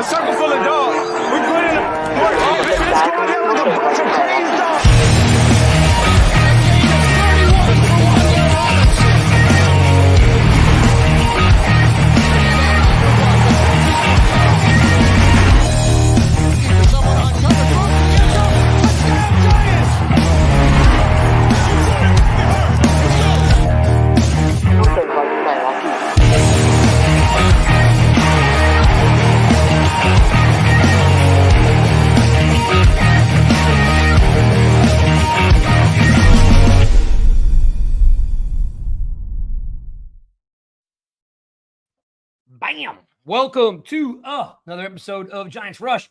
A circle full of dogs. We put in work. Oh, baby, let's go out there like a bunch of crazy dogs. Bam! Welcome to another episode of Giants Rush,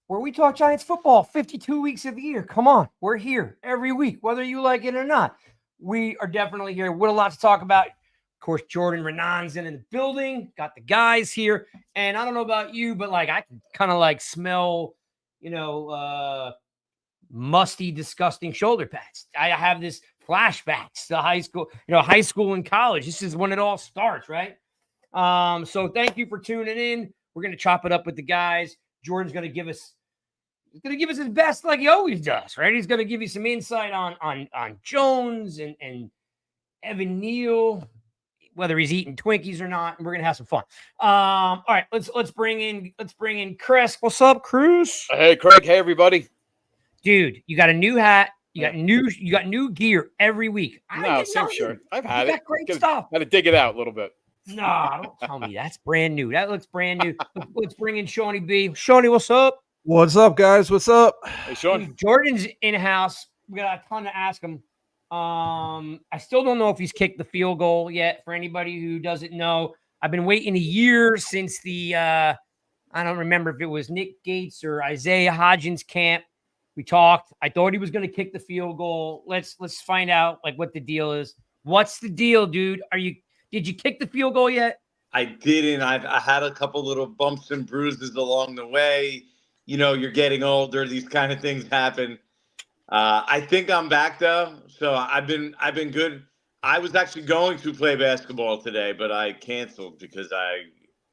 where we talk Giants football 52 weeks of the year. Come on, we're here every week, whether you like it or not. We are definitely here with a lot to talk about. Of course, Jordan Raanan's in the building, got the guys here. And I don't know about you, but like I can kind of like smell, musty, disgusting shoulder pads. I have this flashbacks to high school and college. This is when it all starts, right? So thank you for tuning in. We're going to chop it up with the guys. Jordan's going to give us his best like he always does, right? He's going to give you some insight on Jones and Evan Neal, whether he's eating Twinkies or not, and we're going to have some fun. All right, let's bring in Chris. What's up, Cruz? Hey, Craig. Hey, everybody. Dude, you got a new hat. You got new gear every week. No, same shirt. I've had it. Great stuff. Had to dig it out a little bit. No, don't tell me that's brand new. That looks brand new. Let's bring in Shawnee B. Shawnee, what's up? What's up, guys? What's up? Hey, Sean. Jordan's in house. We got a ton to ask him. I still don't know if he's kicked the field goal yet. For anybody who doesn't know, I've been waiting a year since the I don't remember if it was Nick Gates or Isaiah Hodgins camp. We talked. I thought he was going to kick the field goal. Let's find out like what the deal is. What's the deal, dude? Did you kick the field goal yet? I didn't. I had a couple little bumps and bruises along the way. You know, you're getting older. These kind of things happen. I think I'm back though. So I've been good. I was actually going to play basketball today, but I canceled because I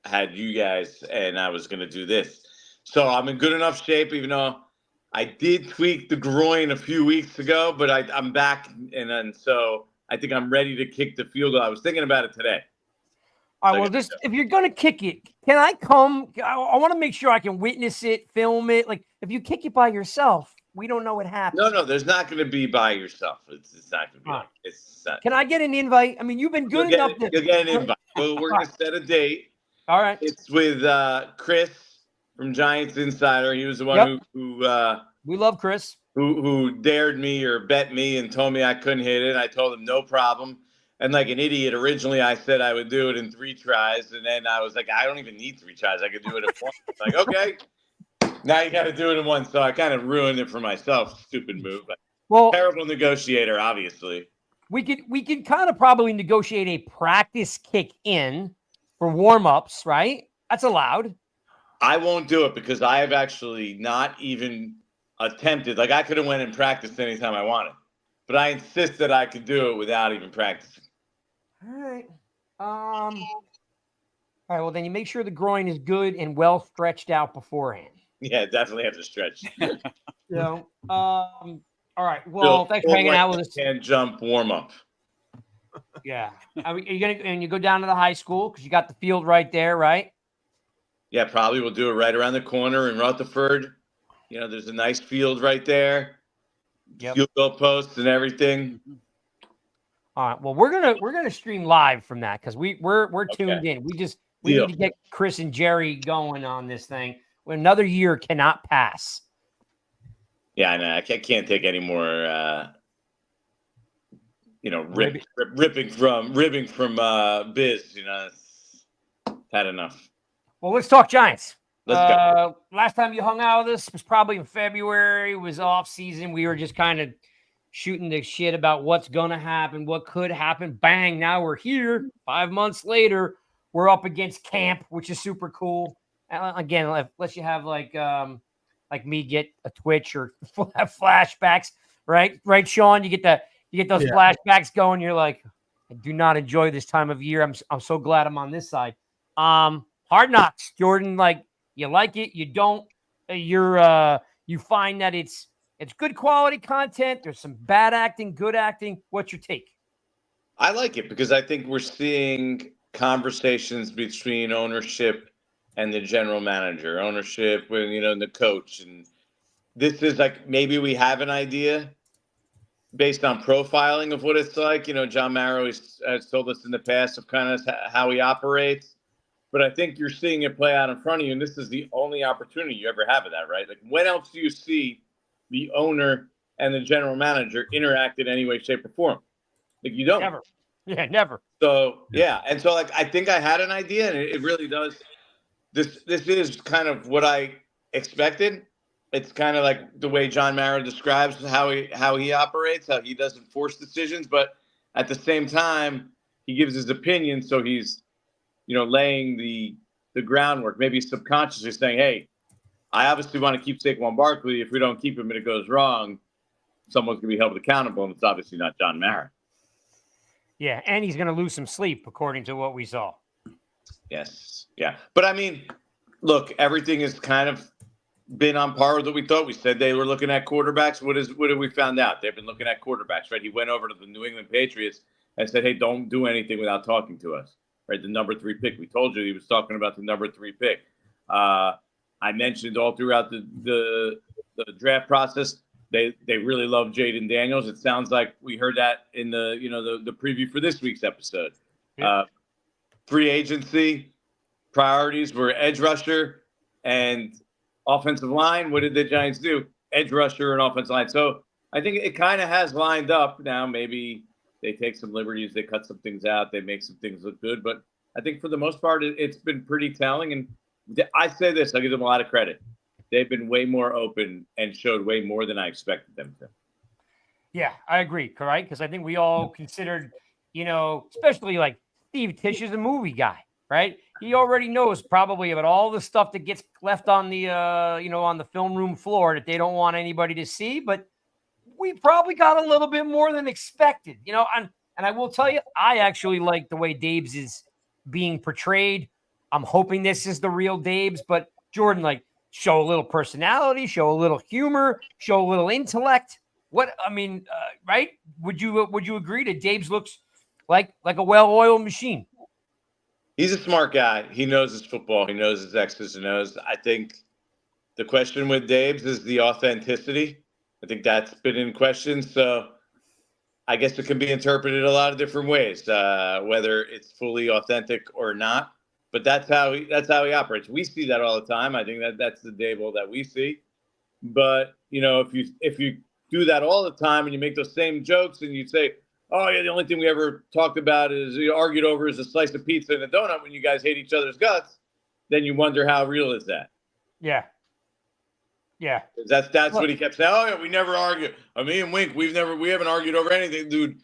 had you guys and I was going to do this. So I'm in good enough shape, even though I did tweak the groin a few weeks ago, but I'm back. And so I think I'm ready to kick the field goal. I was thinking about it today. All right, well, if you're going to kick it, can I come? I want to make sure I can witness it, film it. Like, if you kick it by yourself, we don't know what happened. No, there's not going to be by yourself. It's not going to be. Right. It's not. Can I get an invite? I mean, you've been good enough. You'll get an invite. Well, we're going to set a date. All right. It's with Chris from Giants Insider. He was the one who we love Chris. Who dared me or bet me and told me I couldn't hit it. I told him no problem. And like an idiot, originally I said I would do it in 3 tries. And then I was like, I don't even need 3 tries. I could do it in 1. It's like, okay, now you got to do it in 1. So I kind of ruined it for myself. Stupid move. Well, terrible negotiator, obviously. We could kind of probably negotiate a practice kick in for warm-ups, right? That's allowed. I won't do it because I have actually not even attempted. Like I could have went and practiced anytime I wanted, but I insist that I could do it without even practicing. All right. All right. Well, then you make sure the groin is good and well stretched out beforehand. Yeah, definitely have to stretch. All right. Well, thanks for hanging out with us. Hand jump warm up. Yeah. Are you gonna and you go down to the high school because you got the field right there, right? Yeah, probably we'll do it right around the corner in Rutherford. You know, there's a nice field right there. Yep. Field goal posts and everything. All right. Well, we're gonna stream live from that because we're tuned in. We need to get Chris and Jerry going on this thing. Another year cannot pass. Yeah, I know. I can't take any more. Ribbing from Biz. You know, it's had enough. Well, let's talk Giants. Let's go. Last time you hung out with us was probably in February. It was off season. We were just kind of shooting the shit about what's going to happen, what could happen. Bang. Now we're here 5 months later. We're up against camp, which is super cool. Again, unless you have like me get a twitch or have flashbacks, right? Right, Sean? You get those flashbacks going. You're like, I do not enjoy this time of year. I'm so glad I'm on this side. Hard Knocks, Jordan. Like, You like it, you don't. You find that it's good quality content. There's some bad acting, good acting. What's your take? I like it because I think we're seeing conversations between ownership and the general manager, ownership with the coach, and this is like maybe we have an idea based on profiling of what it's like. John Mara has told us in the past of kind of how he operates, but I think you're seeing it play out in front of you, and this is the only opportunity you ever have of that, right? Like, when else do you see the owner and the general manager interact in any way, shape, or form? Like, you don't. Never. Yeah, never. So, yeah. And so, like, I think I had an idea, and it really does. This is kind of what I expected. It's kind of like the way John Mara describes how he operates, how he doesn't force decisions, but at the same time, he gives his opinion. So he's, laying the groundwork, maybe subconsciously saying, hey, I obviously want to keep Saquon Barkley. If we don't keep him and it goes wrong, someone's going to be held accountable, and it's obviously not John Mara. Yeah, and he's going to lose some sleep, according to what we saw. Yes. Yeah. But I mean, look, everything has kind of been on par with what we thought. We said they were looking at quarterbacks. What have we found out? They've been looking at quarterbacks, right? He went over to the New England Patriots and said, hey, don't do anything without talking to us, right? The number 3 pick. We told you he was talking about the number 3 pick. I mentioned all throughout the draft process, they really love Jaden Daniels. It sounds like we heard that in the preview for this week's episode. Free agency priorities were edge rusher and offensive line. What did the Giants do? Edge rusher and offensive line. So I think it kind of has lined up now. Maybe they take some liberties, they cut some things out, they make some things look good. But I think for the most part, it's been pretty telling. And I say this, I give them a lot of credit. They've been way more open and showed way more than I expected them to. Yeah, I agree, right? Because I think we all considered, especially like Steve Tisch is a movie guy, right? He already knows probably about all the stuff that gets left on the, on the film room floor that they don't want anybody to see. But we probably got a little bit more than expected, and I will tell you, I actually like the way Dabes is being portrayed. I'm hoping this is the real Dabes, but Jordan, like, show a little personality, show a little humor, show a little intellect. Right? Would you agree that Dabes looks like a well-oiled machine? He's a smart guy. He knows his football. He knows his X's and O's. I think the question with Dabes is the authenticity. I think that's been in question. So I guess it can be interpreted a lot of different ways, whether it's fully authentic or not. But that's how he operates. We see that all the time. I think that's the Dable that we see. But if you do that all the time and you make those same jokes and you say, oh yeah, the only thing we ever talked about is we argued over is a slice of pizza and a donut when you guys hate each other's guts, then you wonder how real is that? Yeah. Yeah. That's what he kept saying. Oh yeah, we never argue. Me and Wink, we haven't argued over anything, dude.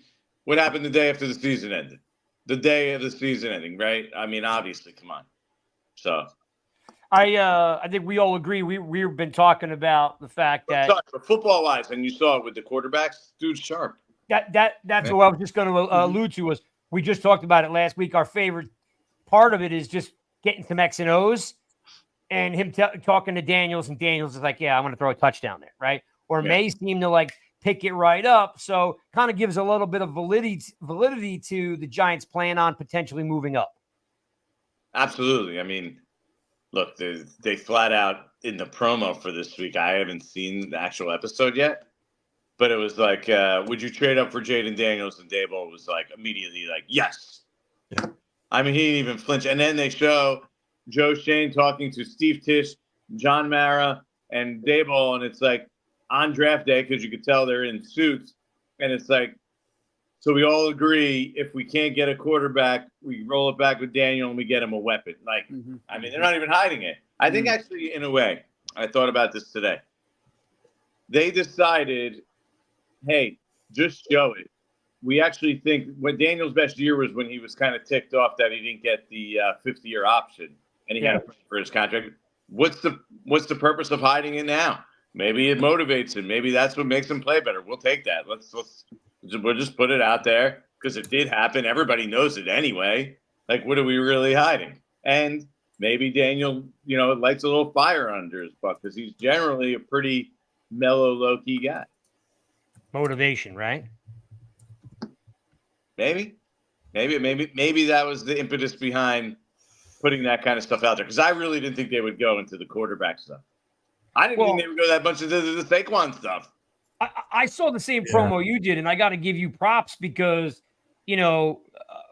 What happened the day after the season ended? The day of the season ending, right? I mean, obviously, come on. So I think we all agree. We've been talking about the fact that football wise, and you saw it with the quarterbacks, dude's sharp. That's what I was just going to allude to. Was we just talked about it last week? Our favorite part of it is just getting some X and O's, and him talking to Daniels, and Daniels is like, "Yeah, I'm going to throw a touchdown there," right? Or May seem to like pick it right up, so kind of gives a little bit of validity to the Giants' plan on potentially moving up. Absolutely. I mean, look, they flat out in the promo for this week. I haven't seen the actual episode yet. But it was like, would you trade up for Jaden Daniels? And Dable was like immediately like, yes. Yeah. I mean, he didn't even flinch. And then they show Joe Shane talking to Steve Tisch, John Mara, and Dable. And it's like on draft day, because you could tell they're in suits. And it's like, so we all agree if we can't get a quarterback, we roll it back with Daniel and we get him a weapon. Like, I mean, they're not even hiding it. I think actually, in a way, I thought about this today. They decided, hey, just show it. We actually think when Daniel's best year was when he was kind of ticked off that he didn't get the 50-year option and he had to pay for his contract. What's the purpose of hiding it now? Maybe it motivates him. Maybe that's what makes him play better. We'll take that. We'll just put it out there because it did happen. Everybody knows it anyway. Like, what are we really hiding? And maybe Daniel, lights a little fire under his butt because he's generally a pretty mellow, low-key guy. Motivation, right? Maybe that was the impetus behind putting that kind of stuff out there, because I really didn't think they would go into the quarterback stuff. I didn't think they would go that much into the Saquon stuff. I saw the same promo you did, and I got to give you props because,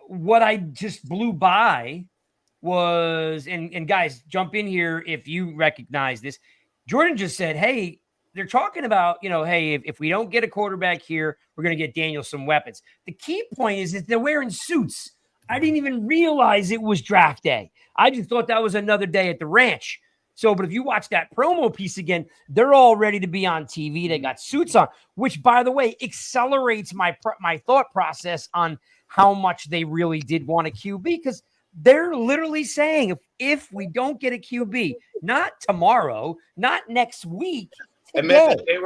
what I just blew by was, and guys, jump in here if you recognize this. Jordan just said, hey, they're talking about, hey, if we don't get a quarterback here, we're going to get Daniel some weapons. The key point is that they're wearing suits. I didn't even realize it was draft day. I just thought that was another day at the ranch. So, but if you watch that promo piece again, they're all ready to be on TV. They got suits on, which, by the way, accelerates my thought process on how much they really did want a QB, because they're literally saying if we don't get a QB, not tomorrow, not next week. And they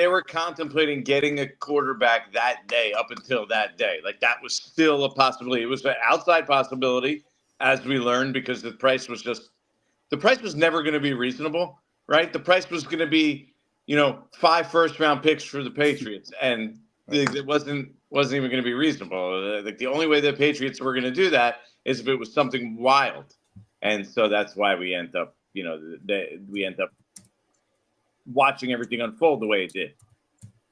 were contemplating getting a quarterback that day up until that day. Like, that was still a possibility. It was an outside possibility, as we learned, because the price was never going to be reasonable, right? The price was going to be, 5 first-round picks for the Patriots, and it wasn't even going to be reasonable. Like, the only way the Patriots were going to do that is if it was something wild, and so that's why we end up, watching everything unfold the way it did.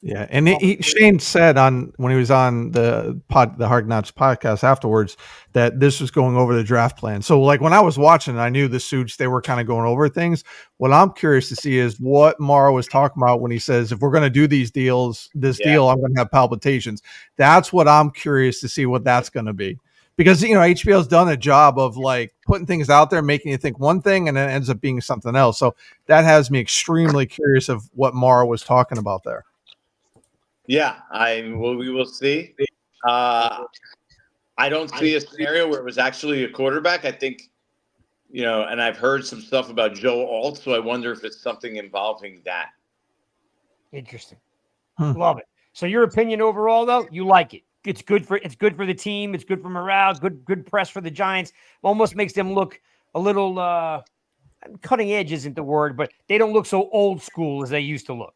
Yeah, and Shane said when he was on the Hard Knocks podcast afterwards that this was going over the draft plan. So, like, when I was watching, I knew the suits, they were kind of going over things. What I'm curious to see is what Mara was talking about when he says, if we're going to do these deals, deal, I'm going to have palpitations. That's what I'm curious to see what that's going to be. Because, HBO's done a job of, like, putting things out there, making you think one thing, and then it ends up being something else. So that has me extremely curious of what Mara was talking about there. Yeah, we will see. I don't see a scenario where it was actually a quarterback. I think, and I've heard some stuff about Joe Alt, so I wonder if it's something involving that. Interesting. Love it. So your opinion overall, though, you like it. It's good for the team. It's good for morale. Good press for the Giants. Almost makes them look a little cutting edge isn't the word, but they don't look so old school as they used to look.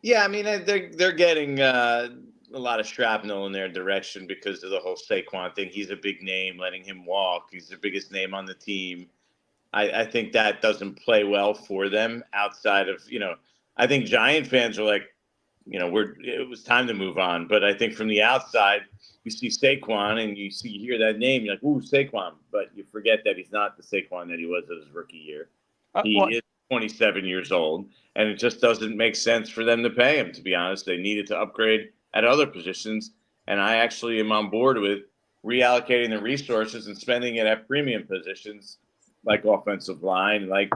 Yeah, I mean, they're getting a lot of shrapnel in their direction because of the whole Saquon thing. He's a big name, letting him walk. He's the biggest name on the team. I think that doesn't play well for them outside of, I think Giant fans are like, it was time to move on. But I think from the outside, you see Saquon and you hear that name, you're like, ooh, Saquon. But you forget that he's not the Saquon that he was in his rookie year. He is 27 years old, and it just doesn't make sense for them to pay him, to be honest. They needed to upgrade at other positions, and I actually am on board with reallocating the resources and spending it at premium positions like offensive line, like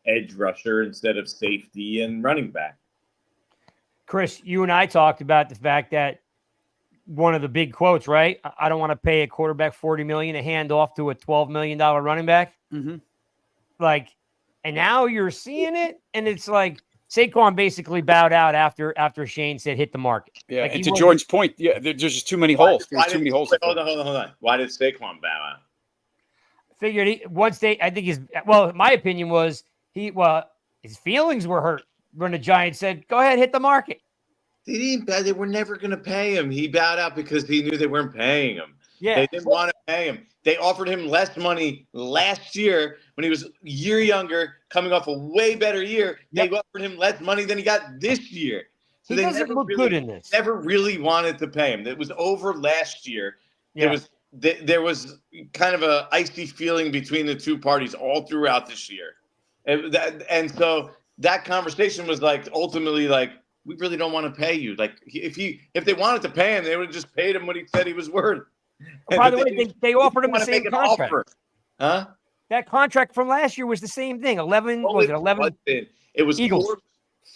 edge rusher instead of safety and running back. Chris, you and I talked about the fact that one of the big quotes, right? I don't want to pay a quarterback $40 million to hand off to a $12 million running back. Mm-hmm. Like, and now you're seeing it, and it's like Saquon basically bowed out after Shane said hit the market. Yeah, like, and to George's point, there's just too many holes. There's too many holes. Hold on. Why did Saquon bow out? Figured my opinion was his feelings were hurt when the Giants said, go ahead, hit the market. They were never going to pay him. He bowed out because he knew they weren't paying him. Yeah. They didn't want to pay him. They offered him less money last year when he was a year younger, coming off a way better year. They offered him less money than he got this year. So he doesn't look good in this. Never really wanted to pay him. It was over last year. Yeah. There was kind of a icy feeling between the two parties all throughout this year. And so that conversation was like, ultimately, like, we really don't want to pay you. Like, if they wanted to pay him, they would have just paid him what he said he was worth. By the way, they offered him the same contract. Huh? That contract from last year was the same thing. 11. It was Eagles.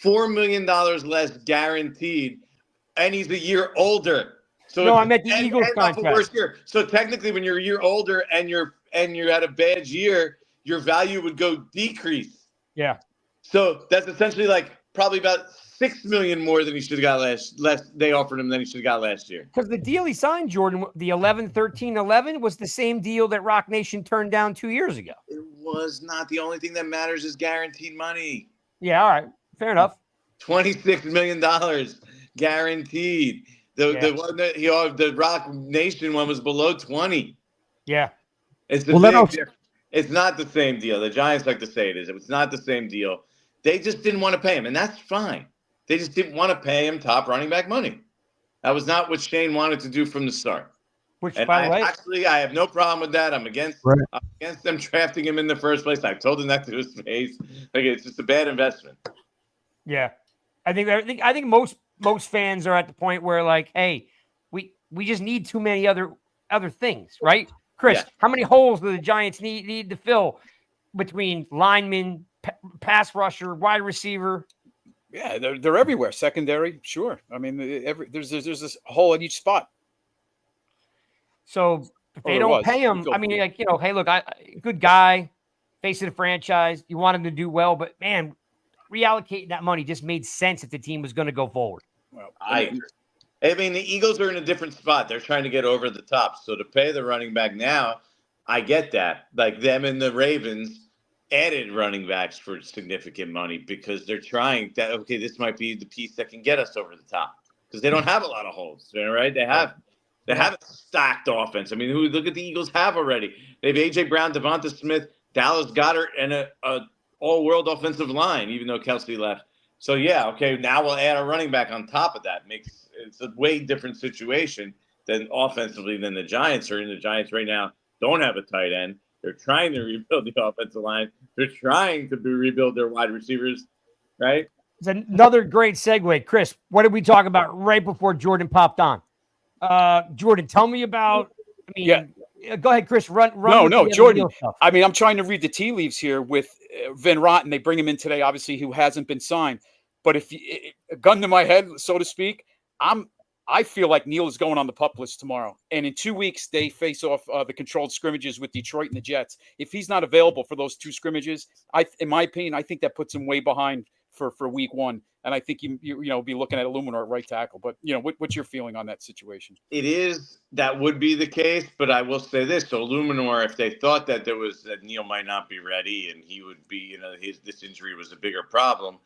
$4 million less guaranteed, and he's a year older. So no, I meant the Eagles contract. Worst year. So technically, when you're a year older and you had a bad year, your value would decrease. Yeah. So that's essentially like probably about $6 million more than he should have got less. They offered him than he should have got last year. Because the deal he signed, Jordan, the 11-13-11 was the same deal that Rock Nation turned down 2 years ago. It was not. The only thing that matters is guaranteed money. Yeah, all right, fair enough. $26 million guaranteed. The one that the Rock Nation one was below 20. Yeah, it's it's not the same deal. The Giants like to say it is. It's not the same deal. They just didn't want to pay him, and that's fine. They just didn't want to pay him top running back money. That was not what Shane wanted to do from the start. Which, and by the way, actually, I have no problem with that. I'm against them drafting him in the first place. I've told him that to his face. Like, it's just a bad investment. Yeah, I think most fans are at the point where, like, hey, we just need too many other things, right? Chris, how many holes do the Giants need to fill between linemen, pass rusher, wide receiver? Yeah, they're everywhere. Secondary, sure. I mean, there's this hole at each spot. So if they don't pay him, I mean, like, hey, look, good guy, face of the franchise. You want him to do well, but man, reallocating that money just made sense if the team was going to go forward. Well, I mean, the Eagles are in a different spot. They're trying to get over the top. So to pay the running back now, I get that. Like, them and the Ravens added running backs for significant money because they're trying that. Okay, this might be the piece that can get us over the top because they don't have a lot of holes, right? They have a stacked offense. I mean, look at the Eagles have already. They have A.J. Brown, Devonta Smith, Dallas Goedert, and a all-world offensive line, even though Kelsey left. So, yeah, okay, now we'll add a running back on top of that. It's a way different situation than offensively than the Giants are in. The Giants right now don't have a tight end. They're trying to rebuild the offensive line. They're trying to rebuild their wide receivers, right? It's another great segue. Chris, what did we talk about right before Jordan popped on? Jordan, tell me about. Go ahead, Chris. Run. No, Jordan. I mean, I'm trying to read the tea leaves here with Van Rotten. They bring him in today, obviously, who hasn't been signed. But if a gun to my head, so to speak, I feel like Neal is going on the PUP list tomorrow. And in 2 weeks, they face off the controlled scrimmages with Detroit and the Jets. If he's not available for those two scrimmages, in my opinion, I think that puts him way behind for week one. And I think you be looking at Illuminor at right tackle. But, what's your feeling on that situation? That would be the case. But I will say this. So Illuminor, if they thought that Neal might not be ready and he would be, this injury was a bigger problem,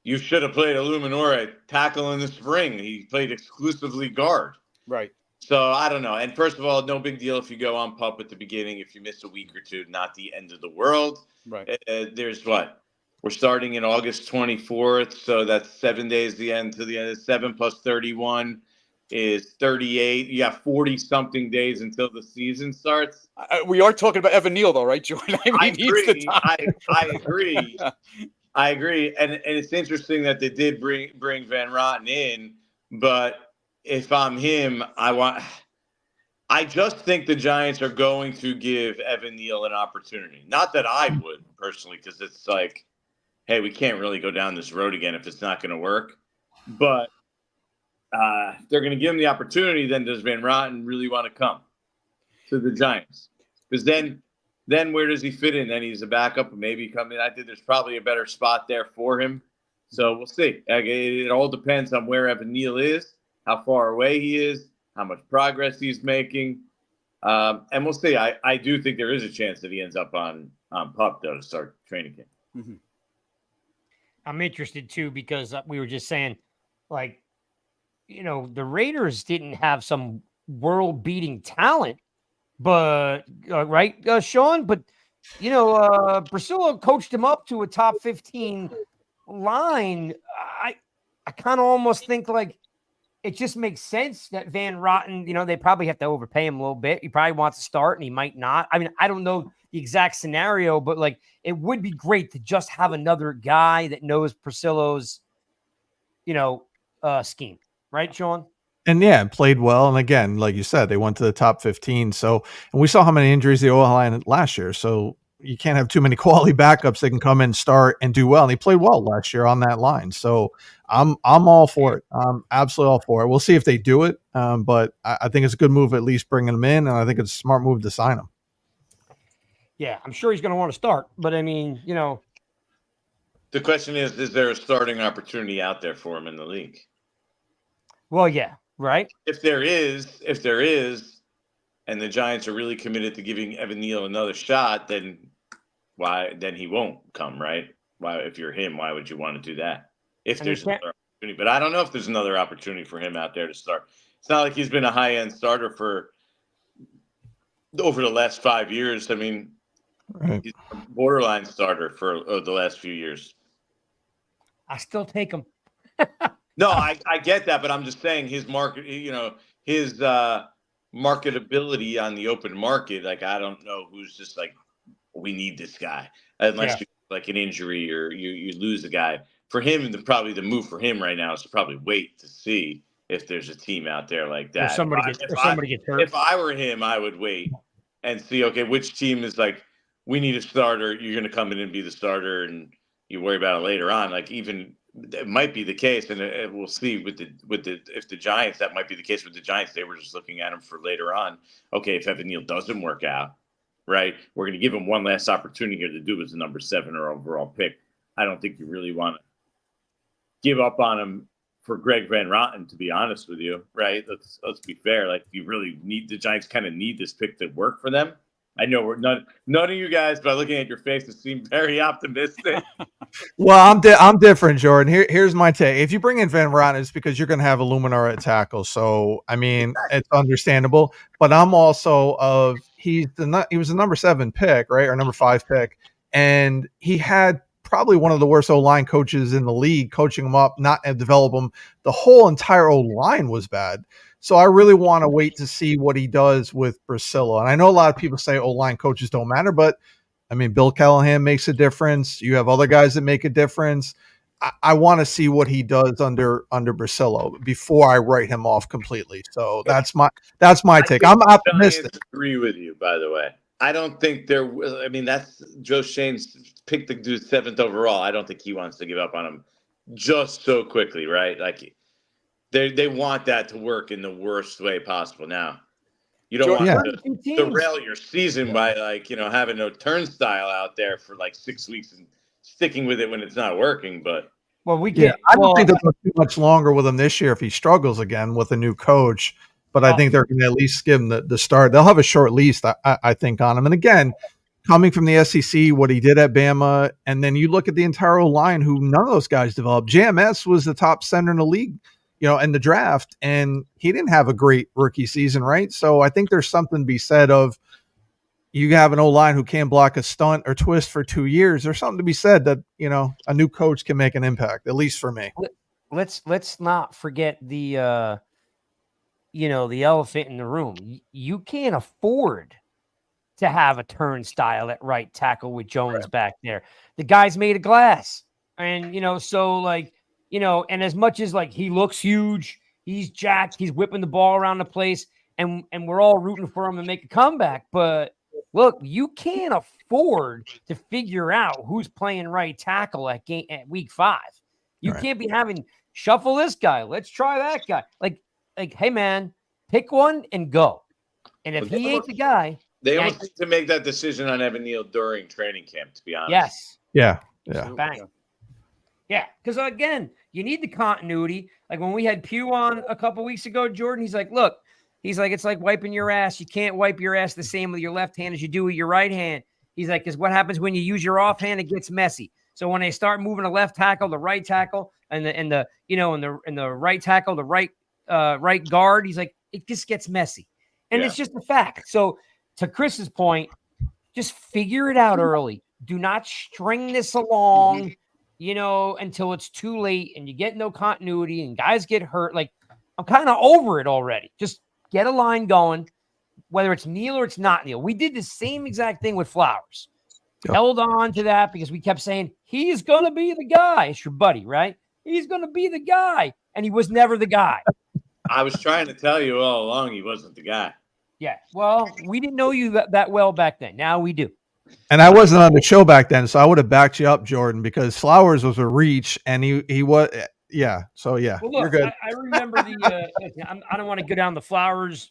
you should have played Illuminor at tackle in the spring. He played exclusively guard. Right. So I don't know. And first of all, no big deal if you go on PUP at the beginning. If you miss a week or two, not the end of the world. Right. There's what? We're starting in August 24th. So that's 7 days to the end. 7 plus 31 is 38. You have 40-something days until the season starts. We are talking about Evan Neal, though, right, Jordan? I agree. I agree. I agree, and it's interesting that they did bring Van Rotten in, but if I'm him, I just think the Giants are going to give Evan Neal an opportunity. Not that I would personally, because it's like, hey, we can't really go down this road again if it's not going to work. But they're going to give him the opportunity. Then does Van Rotten really want to come to the Giants? Because then where does he fit in? Then he's a backup, maybe come in. I think there's probably a better spot there for him. So we'll see. It all depends on where Evan Neal is, how far away he is, how much progress he's making. And we'll see. I do think there is a chance that he ends up on PUP, though, to start training camp. Mm-hmm. I'm interested, too, because we were just saying, like, the Raiders didn't have some world-beating talent. But right, Sean. But Priscilla coached him up to a top 15 line. I kind of almost think like it just makes sense that Van Rotten. They probably have to overpay him a little bit. He probably wants to start, and he might not. I mean, I don't know the exact scenario, but like it would be great to just have another guy that knows Priscilla's, scheme, right, Sean? And yeah, played well. And again, like you said, they went to the top 15. So, and we saw how many injuries the O-line had last year. So you can't have too many quality backups that can come in, start, and do well. And he played well last year on that line. So I'm all for it. I'm absolutely all for it. We'll see if they do it. But I think it's a good move, at least bringing him in. And I think it's a smart move to sign him. Yeah, I'm sure he's going to want to start. But I mean, The The question is there a starting opportunity out there for him in the league? Well, yeah, right. If there is, and the Giants are really committed to giving Evan Neal another shot, then he won't come, right? Why, if you're him, why would you want to do that? If there's another opportunity, but I don't know if there's another opportunity for him out there to start. It's not like he's been a high-end starter for over the last 5 years. I mean, he's a borderline starter for the last few years. I still take him. No, I get that, but I'm just saying his market, his marketability on the open market. Like, I don't know who's just like, we need this guy, unless you like an injury or you lose a guy. For him, probably the move for him right now is to probably wait to see if there's a team out there like that. If somebody gets hurt. If I were him, I would wait and see, okay, which team is like, we need a starter. You're going to come in and be the starter, and you worry about it later on. Like, even it might be the case, and we'll see with the Giants. That might be the case with the Giants. They were just looking at him for later on. Okay, if Evan Neal doesn't work out, right, we're going to give him one last opportunity here to do as a number 7 or overall pick. I don't think you really want to give up on him for Greg Van Rotten, to be honest with you, right? Let's be fair. Like, you really need the Giants kind of need this pick to work for them. I know we're none of you guys, by looking at your faces, seem very optimistic. Well, I'm different, Jordan. Here's my take. If you bring in Van Rotten, it's because you're going to have a Luminar at tackle. So, I mean, it's understandable. But I'm also he was the number 7 pick, right, or number 5 pick, and he had probably one of the worst O-line coaches in the league coaching him up, not develop him. The whole entire O-line was bad. So I really want to wait to see what he does with Brasilla. And I know a lot of people say O-line coaches don't matter, but I mean, Bill Callahan makes a difference. You have other guys that make a difference. I want to see what he does under Brasilla before I write him off completely. So that's my take. I'm optimistic. I agree with you, by the way. I don't think there will. I mean, that's Joe Shane's pick to do 7th overall. I don't think he wants to give up on him just so quickly, right? Like, they want that to work in the worst way possible. Now, you don't want to derail your season by, like, having no turnstile out there for like 6 weeks and sticking with it when it's not working. But I don't think they'll go too much longer with him this year if he struggles again with a new coach. But I think they're going to at least give him the start. They'll have a short lease, I think, on him. And again, coming from the SEC, what he did at Bama, and then you look at the entire line, who none of those guys developed. JMS was the top center in the league, in the draft, and he didn't have a great rookie season, right? So I think there's something to be said of, you have an O-line who can't block a stunt or twist for 2 years. There's something to be said that, a new coach can make an impact, at least for me. Let's not forget the the elephant in the room. You can't afford to have a turnstile at right tackle with Jones back there. The guy's made of glass. And, so like, and as much as like he looks huge, he's jacked, he's whipping the ball around the place, and we're all rooting for him to make a comeback. But look, you can't afford to figure out who's playing right tackle at week 5. You can't be having shuffle this guy. Let's try that guy. Like, hey man, pick one and go. And if he ain't the guy, they almost need to make that decision on Evan Neal during training camp, to be honest. Yes. Yeah. Bang. Yeah, because again, you need the continuity. Like when we had Pugh on a couple weeks ago, Jordan, he's like, look, it's like wiping your ass. You can't wipe your ass the same with your left hand as you do with your right hand. He's like, because what happens when you use your offhand, it gets messy. So when they start moving the left tackle, the right tackle, and the right tackle, the right guard, he's like, it just gets messy. And it's just a fact. So to Chris's point, just figure it out early. Do not string this along, until it's too late and you get no continuity and guys get hurt. Like, I'm kind of over it already. Just get a line going, whether it's Neal or it's not Neal. We did the same exact thing with Flowers. Yep. Held on to that because we kept saying, he's going to be the guy. It's your buddy, right? He's going to be the guy. And he was never the guy. I was trying to tell you all along he wasn't the guy. Yeah. Well, we didn't know you that well back then. Now we do. And I wasn't on the show back then, so I would have backed you up, Jordan, because Flowers was a reach, and he was, yeah. So yeah, well, look, you're good. I remember I don't want to go down the Flowers,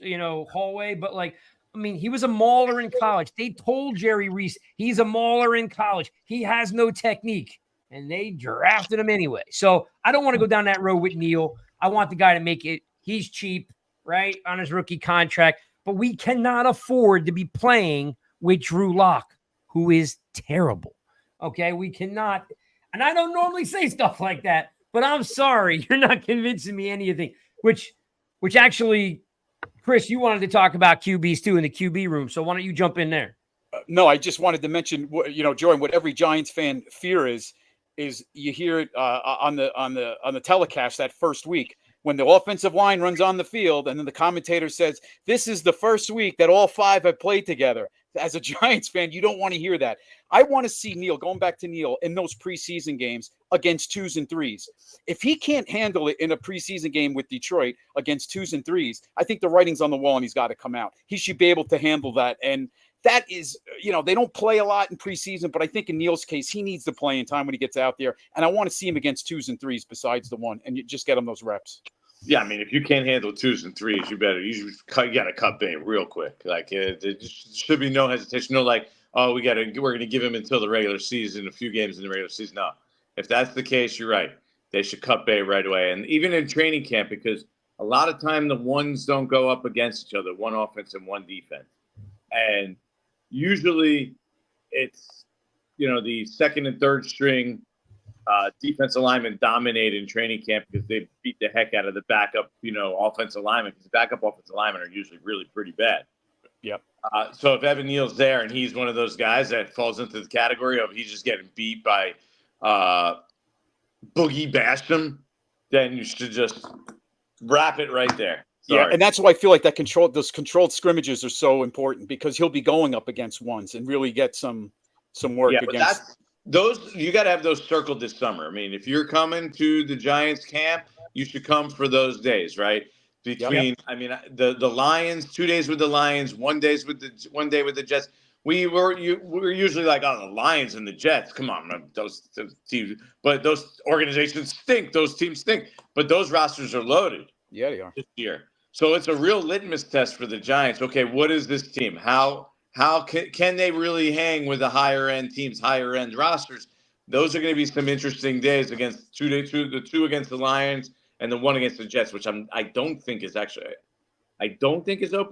hallway, but like, I mean, he was a mauler in college. They told Jerry Reese he's a mauler in college. He has no technique, and they drafted him anyway. So I don't want to go down that road with Neal. I want the guy to make it. He's cheap, right, on his rookie contract, but we cannot afford to be playing with Drew Lock, who is terrible. Okay, we cannot. And I don't normally say stuff like that, but I'm sorry, you're not convincing me anything. Which actually, Chris, you wanted to talk about QBs too in the QB room, so why don't you jump in there? No, I just wanted to mention, Jordan, what every Giants fan fear is you hear it on the telecast that first week when the offensive line runs on the field, and then the commentator says, "This is the first week that all 5 have played together." As a Giants fan, you don't want to hear that. I want to see Neal, going back to Neal, in those preseason games against 2s and 3s. If he can't handle it in a preseason game with Detroit against 2s and 3s, I think the writing's on the wall and he's got to come out. He should be able to handle that. And that is, they don't play a lot in preseason, but I think in Neal's case, he needs the playing time when he gets out there. And I want to see him against 2s and 3s besides the 1, and you just get him those reps. Yeah, I mean, if you can't handle 2s and 3s, you got to cut bait real quick. Like there should be no hesitation. No, like, oh, we're going to give him until the regular season, a few games in the regular season. No, if that's the case, you're right. They should cut bait right away, and even in training camp, because a lot of time the ones don't go up against each other, one offense and one defense, and usually it's the second and third string defensive linemen dominate in training camp because they beat the heck out of the backup, offensive linemen, because the backup offensive linemen are usually really pretty bad. Yep. So if Evan Neal's there and he's one of those guys that falls into the category of he's just getting beat by Boogie Basham, then you should just wrap it right there. Sorry. Yeah, and that's why I feel like those controlled scrimmages are so important, because he'll be going up against ones and really get some work against. Those you got to have those circled this summer. I mean, if you're coming to the Giants camp, you should come for those days, right? I mean, the Lions, 2 days with the Lions, 1 day with the Jets. We were usually like, oh, the Lions and the Jets. Come on, those teams. But those organizations stink. Those teams stink. But those rosters are loaded. Yeah, they are this year. So it's a real litmus test for the Giants. Okay, what is this team? How can they really hang with the higher end teams, higher end rosters? Those are going to be some interesting days against the 2 against the Lions and the 1 against the Jets, which I don't think is open.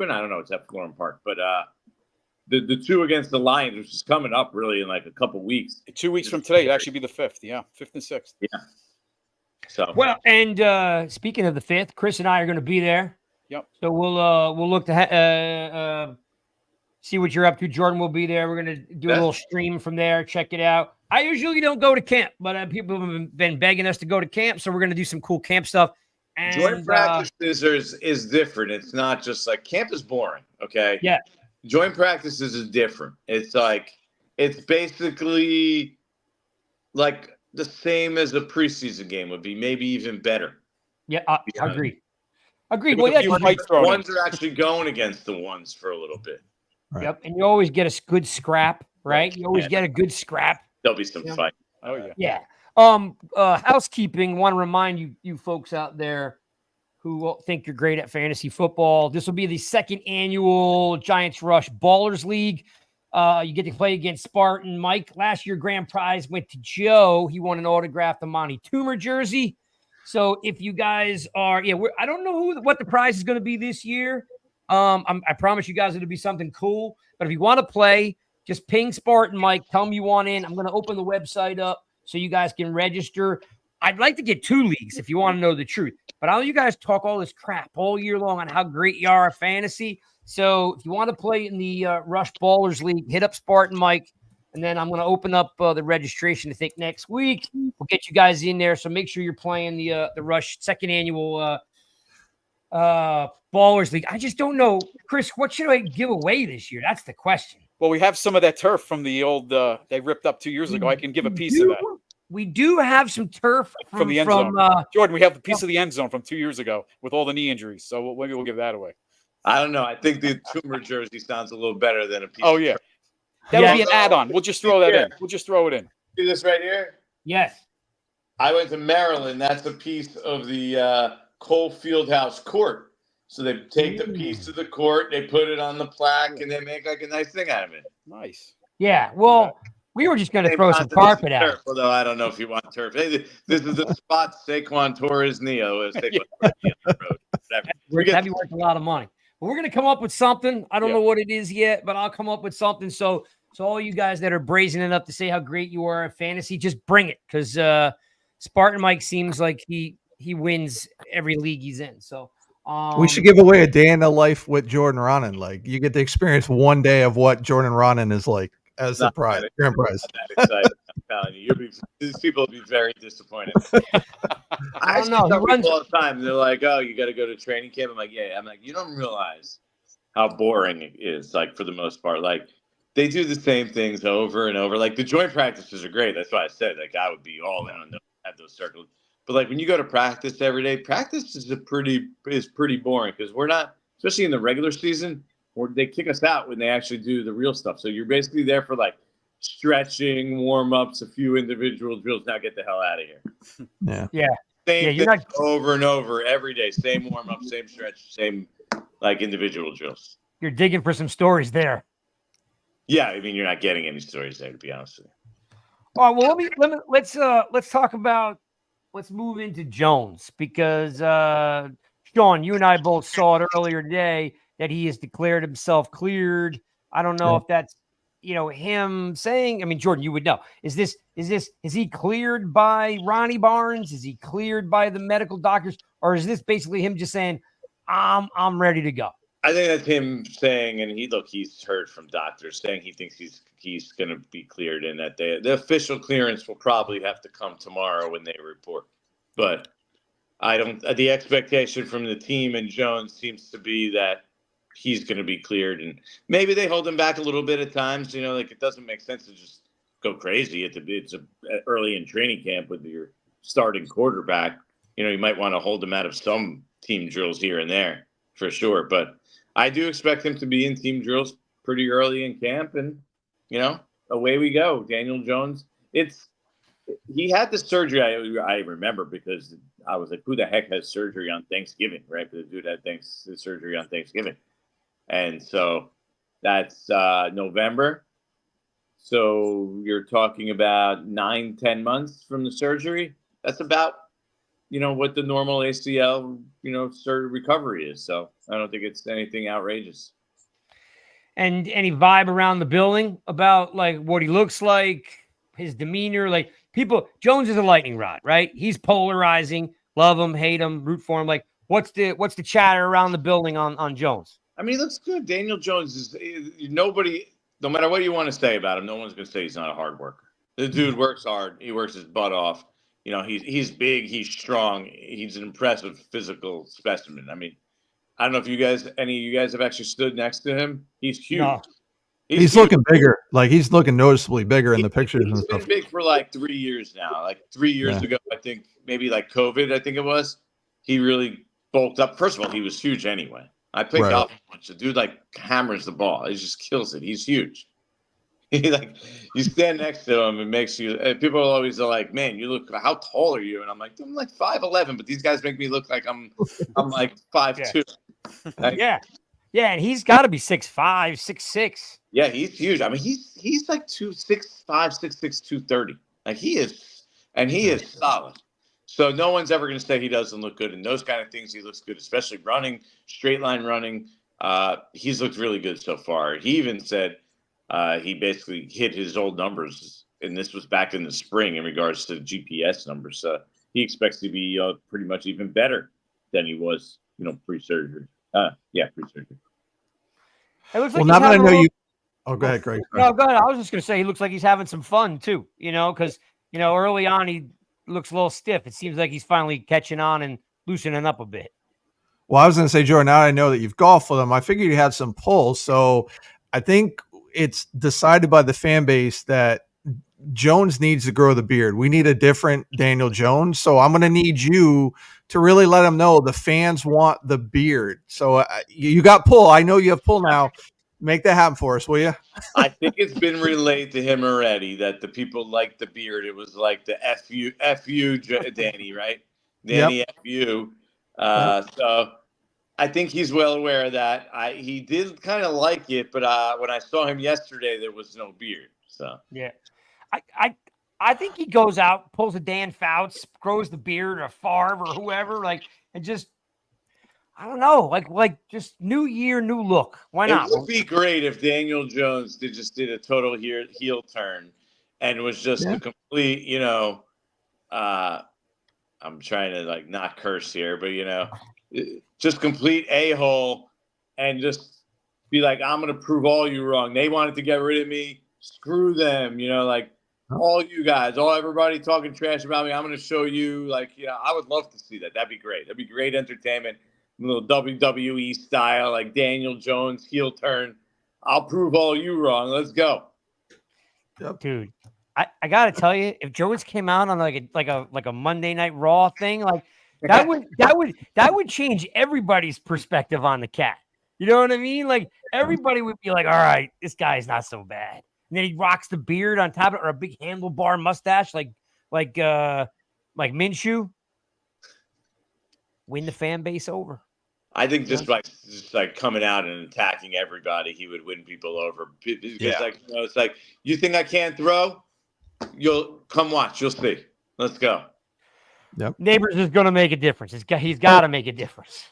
I don't know. It's at Florham Park, but the 2 against the Lions, which is coming up really in like a couple weeks. 2 weeks from today, it'll actually be the 5th. Yeah, 5th and 6th. Yeah. So and speaking of the 5th, Chris and I are going to be there. Yep. So we'll look to see what you're up to. Jordan will be there. We're going to do a little stream from there. Check it out. I usually don't go to camp, but people have been begging us to go to camp, so we're going to do some cool camp stuff. And joint practices is different. It's not just like camp is boring. Okay. Yeah. Joint practices is different. It's basically like the same as a preseason game would be, maybe even better. Yeah, I agree. Agreed. Well, ones are actually going against the ones for a little bit. Right. Yep, and you always get a good scrap, right? You always get a good scrap. There'll be some fight. Oh yeah. Yeah. Housekeeping. Want to remind you folks out there who think you're great at fantasy football. This will be the 2nd annual Giants Rush Ballers League. You get to play against Spartan Mike. Last year, grand prize went to Joe. He won an autographed Amani Toomer jersey. So if you guys are, I don't know what the prize is going to be this year. I promise you guys it'll be something cool. But if you want to play, just ping Spartan Mike. Tell him you want in. I'm going to open the website up so you guys can register. I'd like to get 2 leagues if you want to know the truth. But all you guys talk all this crap all year long on how great you are at fantasy. So if you want to play in the Rush Ballers League, hit up Spartan Mike. And then I'm going to open up the registration, I think, next week. We'll get you guys in there. So make sure you're playing the Rush 2nd annual Ballers League. I just don't know. Chris, what should I give away this year? That's the question. Well, we have some of that turf from the old they ripped up 2 years ago. I can give a piece of that. We do have some turf from the end zone. Jordan, we have the piece of the end zone from 2 years ago with all the knee injuries. So maybe we'll give that away. I don't know. I think the Toomer jersey sounds a little better than a piece of turf. That would be an add-on. We'll just throw that in. We'll just throw it in. See this right here? Yes. I went to Maryland. That's a piece of the Cole Fieldhouse court. So they take the piece of the court, they put it on the plaque, and they make like a nice thing out of it. Nice. Yeah. Well, We were just going to Same throw some concept as carpet at turf, it. although I don't know if you want turf. Hey, this is the spot Saquon Torres Neo. Saquon Torres Neo on the road. That'd be worth a lot of money. But we're going to come up with something. I don't know what it is yet, but I'll come up with something. So all you guys that are brazen enough to say how great you are at fantasy, just bring it, because Spartan Mike seems like he wins every league he's in. So we should give away a day in the life with Jordan Raanan. Like, you get to experience one day of what Jordan Raanan is like as the prize, grand prize. That excited. I'm telling you, these people will be very disappointed. I don't know. Tell people all the time. They're like, "Oh, you got to go to training camp." I'm like, "Yeah." I'm like, "You don't realize how boring it is. Like, for the most part, like they do the same things over and over. Like the joint practices are great. That's why I said like I would be all in on those, have those circles. But like when you go to practice every day, practice is pretty boring, because we're not, especially in the regular season, where they kick us out when they actually do the real stuff. So you're basically there for like stretching, warm ups, a few individual drills. Now get the hell out of here. Yeah. Same thing over and over every day. Same warm up, same stretch, same like individual drills. You're digging for some stories there. Yeah, I mean, you're not getting any stories there, to be honest with you. All right, well, let's talk about, let's move into Jones, because Sean, you and I both saw it earlier today that he has declared himself cleared. I don't know if that's, him saying, I mean, Jordan, you would know. Is he cleared by Ronnie Barnes? Is he cleared by the medical doctors? Or is this basically him just saying, I'm ready to go? I think that's him saying, and he's heard from doctors saying he thinks he's going to be cleared, and that the official clearance will probably have to come tomorrow when they report. But the expectation from the team and Jones seems to be that he's going to be cleared, and maybe they hold him back a little bit at times. Like it doesn't make sense to just go crazy it's early in training camp with your starting quarterback. You might want to hold him out of some team drills here and there for sure, but I do expect him to be in team drills pretty early in camp, and away we go. Daniel Jones. He had the surgery. I remember, because I was like, who the heck has surgery on Thanksgiving, right? But the dude had surgery on Thanksgiving. And so that's November. So you're talking about 9-10 months from the surgery. That's about, what the normal ACL, recovery is. So I don't think it's anything outrageous. And any vibe around the building about like what he looks like, his demeanor, like Jones is a lightning rod, right? He's polarizing, love him, hate him, root for him. Like what's the chatter around the building on Jones? I mean, he looks good. Daniel Jones is nobody, no matter what you want to say about him, no one's going to say he's not a hard worker. The dude works hard. He works his butt off. He's big, he's strong. He's an impressive physical specimen. I mean, I don't know if any of you guys have actually stood next to him. He's huge. No. He's looking bigger. Like he's looking noticeably bigger in the pictures and stuff. He's been big for like 3 years now. Like 3 years ago, I think maybe like COVID, I think it was. He really bulked up. First of all, he was huge anyway. I played golf once. The dude like hammers the ball. He just kills it. He's huge. You stand next to him, it makes you. People are always like, "Man, you look. How tall are you?" And I'm like 5'11", but these guys make me look like I'm like 5'2". Yeah, and he's got to be 6'5", 6'6". Yeah, he's huge. I mean, he's like 6'5", 6'6", 230. Like he is, and he is solid. So no one's ever going to say he doesn't look good. And those kind of things, he looks good, especially running, straight line running. He's looked really good so far. He even said he basically hit his old numbers, and this was back in the spring in regards to GPS numbers. He expects to be pretty much even better than he was, pre-surgery. Pre-surgery. Well, now that I know you. Oh, go ahead, Greg. No, go ahead. I was just going to say he looks like he's having some fun too. Because early on he looks a little stiff. It seems like he's finally catching on and loosening up a bit. Well, I was going to say, Jordan, now I know that you've golfed with him. I figured you had some pull. So I think it's decided by the fan base that Jones needs to grow the beard. We need a different Daniel Jones. So I'm going to need you to really let him know the fans want the beard. So you got pull. I know you have pull now. Make that happen for us, will you? I think it's been relayed to him already that the people like the beard. It was like the F-U, Danny, right? Danny, yep. F-U. So I think he's well aware of that. He did kind of like it, but when I saw him yesterday, there was no beard. So yeah, I think he goes out, pulls a Dan Fouts, grows the beard or Favre or whoever, like, and just I don't know, like just new year, new look. Why not? It would be great if Daniel Jones did a total heel turn and was just a complete, I'm trying to like not curse here, but just complete a-hole and just be like, I'm going to prove all you wrong. They wanted to get rid of me. Screw them. Like all you guys, everybody talking trash about me. I'm going to show you I would love to see that. That'd be great. That'd be great entertainment. A little WWE style, like Daniel Jones heel turn. I'll prove all you wrong. Let's go. Dude. I gotta tell you, if Jones came out on like a Monday Night Raw thing, like that would change everybody's perspective on the cat. You know what I mean? Like everybody would be like, all right, this guy's not so bad. And then he rocks the beard on top of it, or a big handlebar mustache, like Minshew. Win the fan base over. I think just like coming out and attacking everybody, he would win people over. Because it's like, you think I can't throw? You'll come watch. You'll see. Let's go. Yep. Neighbors is going to make a difference. He's got to make a difference.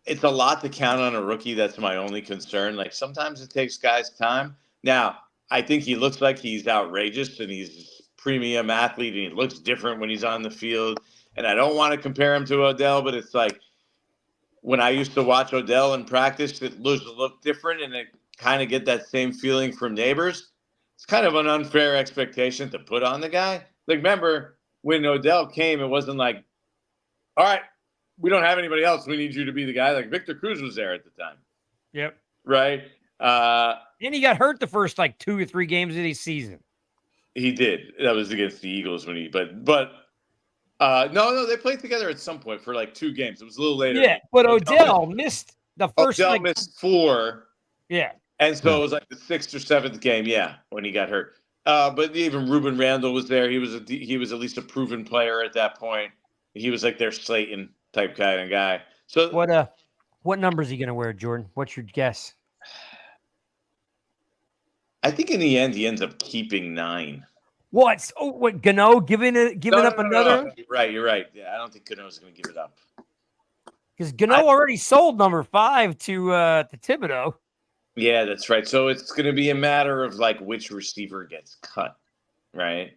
It's a lot to count on a rookie. That's my only concern. Like sometimes it takes guys time. Now, I think he looks like he's outrageous and he's a premium athlete and he looks different when he's on the field. And I don't want to compare him to Odell, but it's like when I used to watch Odell in practice, it looked different and it kind of get that same feeling from Neighbors. It's kind of an unfair expectation to put on the guy. Like, remember when Odell came, it wasn't like, all right, we don't have anybody else. We need you to be the guy. Like Victor Cruz was there at the time. Yep. Right. And he got hurt the first 2 or 3 games of the season. He did. That was against the Eagles no, they played together at some point for 2 games. It was a little later. Yeah, but Odell missed the first. Odell missed 4. Yeah. And so it was the 6th or 7th game, when he got hurt. But even Ruben Randall was there. He was at least a proven player at that point. He was their Slayton type kind of guy. So what number is he going to wear, Jordan? What's your guess? I think in the end he ends up keeping 9. What? Oh, what? Gano giving up another? No. You're right. Yeah, I don't think Gano's going to give it up because Gano already sold number 5 to Thibodeau. Yeah, that's right. So it's going to be a matter of which receiver gets cut, right?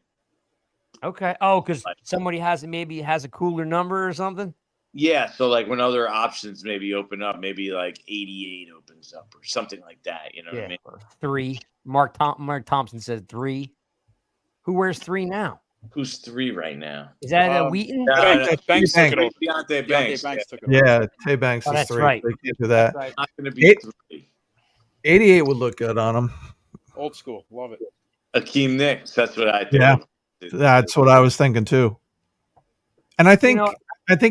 Okay. Oh, because somebody has a cooler number or something. Yeah. So when other options maybe open up, maybe 88 opens up or something like that. You know what I mean? Or 3. Mark Thompson said 3. Who wears 3 now? Who's 3 right now? Is that Wheaton? Banks took it over. Deontay Banks took it over. Yeah, Tay Banks is that's 3. right. They can't do that. Right. Not going to be 3. 88 would look good on him. Old school. Love it. Akeem Nicks. That's what I think. Yeah, that's what I was thinking too. And I think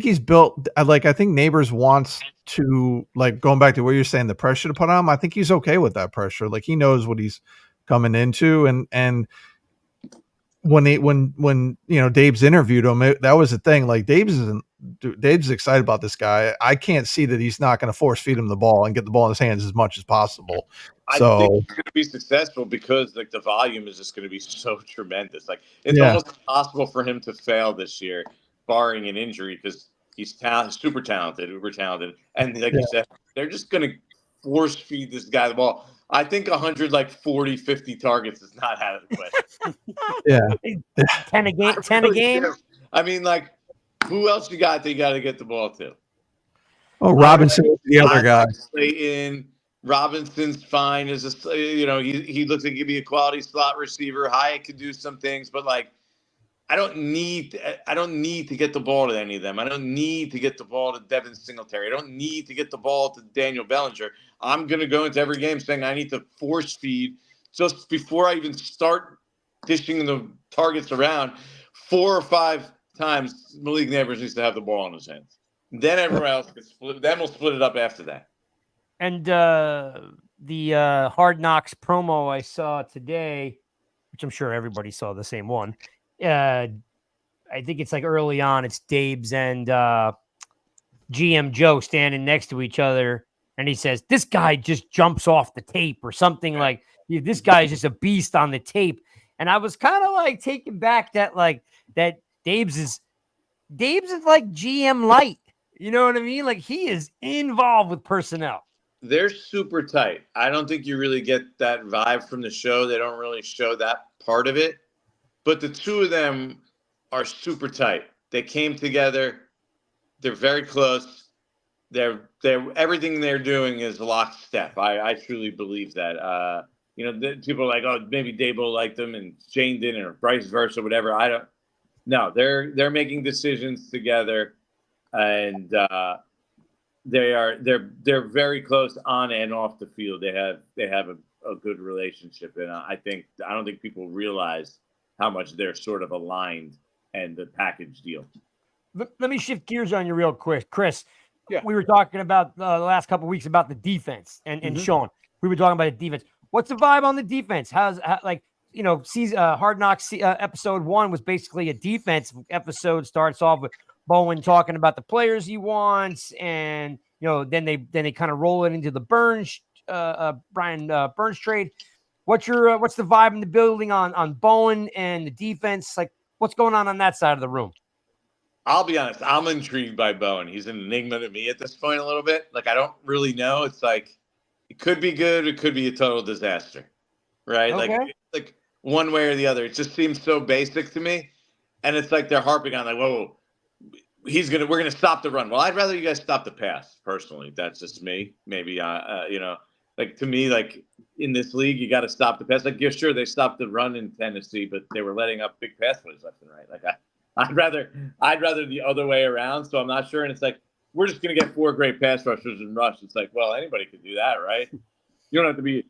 he's built. I think Neighbors wants to going back to what you're saying, the pressure to put on him. I think he's okay with that pressure. He knows what he's coming into, and when Dave's interviewed him, that was the thing. Dave's excited about this guy. I can't see that he's not going to force feed him the ball and get the ball in his hands as much as possible. I think he's going to be successful because the volume is just going to be so tremendous. It's almost impossible for him to fail this year, barring an injury, because he's super talented, uber talented, and you said, they're just going to force feed this guy the ball. I think 40, 50 targets is not out of the question. Yeah. 10 a game. 10 a game. I mean, who else you got? They got to get the ball to. Oh, Robinson is the other guy. Slayton. Robinson's fine as he looks like he'd be a quality slot receiver. Hyatt could do some things, but I don't need to get the ball to any of them. I don't need to get the ball to Devin Singletary. I don't need to get the ball to Daniel Bellinger. I'm going to go into every game saying I need to force feed just before I even start dishing the targets around 4 or 5 times. Malik Neighbors needs to have the ball in his hands. Then everyone else can split. Then we'll split it up after that. And the Hard Knocks promo I saw today, which I'm sure everybody saw the same one. I think it's early on. It's Dabes and GM Joe standing next to each other, and he says, "This guy just jumps off the tape," or something this guy is just a beast on the tape. And I was kind of like taken back that Dabes is like GM light. You know what I mean? Like he is involved with personnel. They're super tight. I don't think you really get that vibe from the show. They don't really show that part of it. But the two of them are super tight. They came together. They're very close. They're everything they're doing is lockstep. I truly believe that. People are like, oh, maybe Dabo liked them and Shane didn't, or vice versa, whatever. I don't. No, they're making decisions together, and they're very close on and off the field. They have a good relationship, and I don't think people realize how much they're sort of aligned and the package deal. Let me shift gears on you real quick, Chris. Yeah. We were talking about the last couple of weeks about the defense, and Sean, we were talking about the defense. What's the vibe on the defense? Season Hard Knocks episode 1 was basically a defense episode. Starts off with Bowen talking about the players he wants, and then they kind of roll it into the Brian Burns trade. What's the vibe in the building on Bowen and the defense? Like, what's going on that side of the room? I'll be honest. I'm intrigued by Bowen. He's an enigma to me at this point a little bit. Like, I don't really know. It's like it could be good. It could be a total disaster, right? Okay. Like one way or the other. It just seems so basic to me. And it's like they're harping on like, whoa, we're gonna stop the run. Well, I'd rather you guys stop the pass. Personally, that's just me. Maybe like to me, like in this league, you got to stop the pass. Like, yeah, sure, they stopped the run in Tennessee, but they were letting up big pass plays left and right. Like I'd rather the other way around. So I'm not sure. And it's like, we're just going to get 4 great pass rushers and rush. It's like, well, anybody could do that, right? I don't have to be,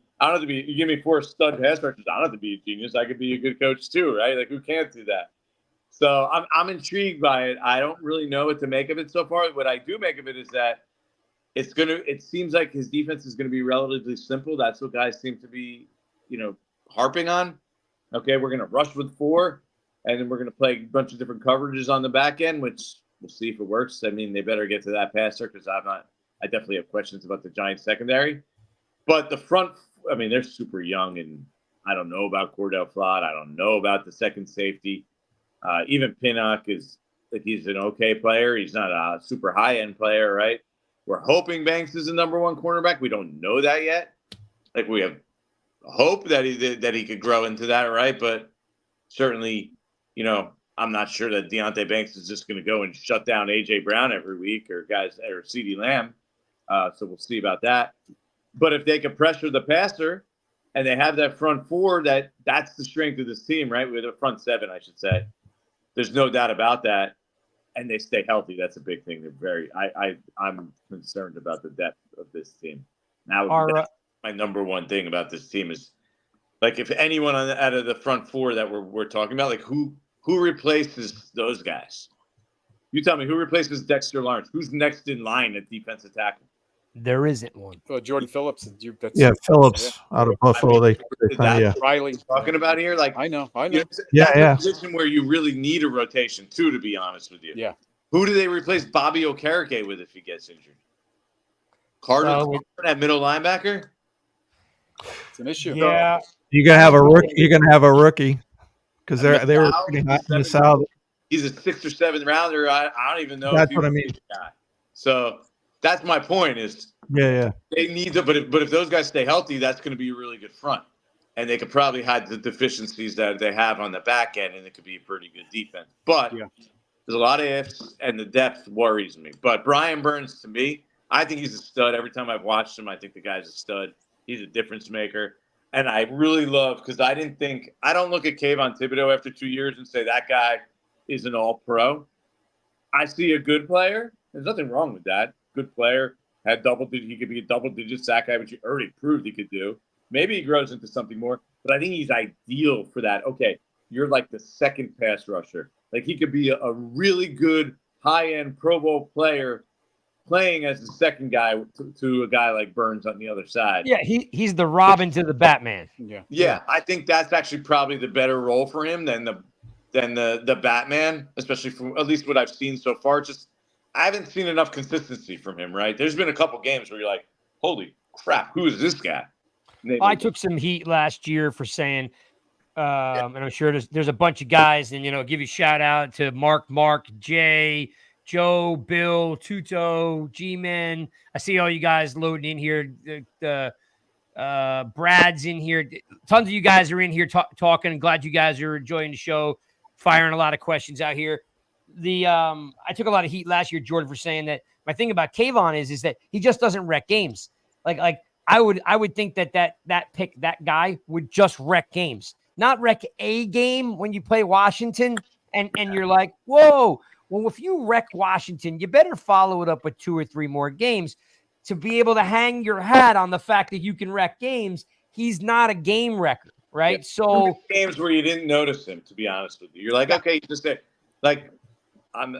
you give me 4 stud pass rushers. I don't have to be a genius. I could be a good coach too, right? Like, who can't do that? So I'm intrigued by it. I don't really know what to make of it so far. What I do make of it is that it seems like his defense is going to be relatively simple. That's what guys seem to be, harping on. Okay, we're going to rush with 4. And then we're going to play a bunch of different coverages on the back end, which we'll see if it works. I mean, they better get to that passer because I definitely have questions about the Giants secondary. But the front, I mean, they're super young, and I don't know about Cordell Flott. I don't know about the second safety. Even Pinnock he's an okay player. He's not a super high-end player, right? We're hoping Banks is the number 1 cornerback. We don't know that yet. Like, we have hope that he could grow into that, right? But certainly, I'm not sure that Deonte Banks is just going to go and shut down A.J. Brown every week or CeeDee Lamb. So we'll see about that. But if they can pressure the passer and they have that front 4, that's the strength of this team, right? With a front 7, I should say. There's no doubt about that. And they stay healthy. That's a big thing. I'm concerned about the depth of this team. Now, that's my number one thing about this team is, like, if anyone out of the front 4 that we're talking about, like, who replaces those guys? You tell me, who replaces Dexter Lawrence? Who's next in line at defensive tackle? There isn't one. Jordan Phillips. Phillips out of Buffalo. That's Riley talking about here. Like, I know. That's a position where you really need a rotation too, to be honest with you. Yeah. Who do they replace Bobby Okereke with if he gets injured? Carter at middle linebacker. It's an issue. Yeah. You're gonna have a rookie. You're gonna have a rookie because they were pretty hot in the South. He's a 6th or 7th rounder. I don't even know. That's what I mean. So that's my point. Is they need to, but if those guys stay healthy, that's going to be a really good front, and they could probably hide the deficiencies that they have on the back end, and it could be a pretty good defense. But there's a lot of ifs, and the depth worries me. But Brian Burns, to me, I think he's a stud. Every time I've watched him, I think the guy's a stud. He's a difference maker. And I really love, because I don't look at Kayvon Thibodeau after 2 years and say that guy is an all-pro. I see a good player. There's nothing wrong with that. Good player. He could be a double-digit sack guy, which he already proved he could do. Maybe he grows into something more, but I think he's ideal for that. Okay, you're like the second pass rusher. Like, he could be a really good high-end Pro Bowl player playing as the second guy to a guy like Burns on the other side. Yeah, he's the Robin to the Batman. Yeah, I think that's actually probably the better role for him than the Batman, especially from at least what I've seen so far. Just I haven't seen enough consistency from him, right? There's been a couple games where you're like, holy crap, who is this guy? I took some heat last year for saying, and I'm sure there's a bunch of guys, and give you a shout out to Mark, Jay, Joe, Bill, Tuto, G-Men. I see all you guys loading in here. Brad's in here. Tons of you guys are in here talking. Glad you guys are enjoying the show, firing a lot of questions out here. I took a lot of heat last year, Jordan, for saying that my thing about Kayvon is that he just doesn't wreck games. Like I would think that guy would just wreck games, not wreck a game when you play Washington and you're like, whoa. Well, if you wreck Washington, you better follow it up with 2 or 3 more games to be able to hang your hat on the fact that you can wreck games. He's not a game wrecker, right? Yeah. So games where you didn't notice him, to be honest with you, you're like, okay, just like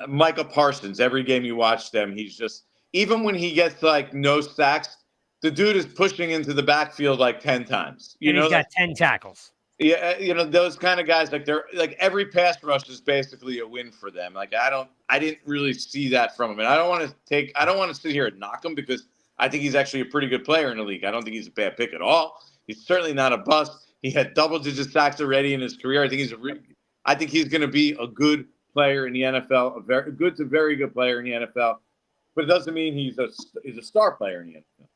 Michael Parsons. Every game you watch them, he's just, even when he gets like no sacks, the dude is pushing into the backfield like 10 times. He's got 10 tackles. Yeah, those kind of guys, like they're like every pass rush is basically a win for them. Like I didn't really see that from him, and I don't want to sit here and knock him because I think he's actually a pretty good player in the league. I don't think he's a bad pick at all. He's certainly not a bust. He had double-digit sacks already in his career. I think he's going to be a good player in the NFL, a very good to very good player in the NFL. But it doesn't mean he's a star player in the NFL.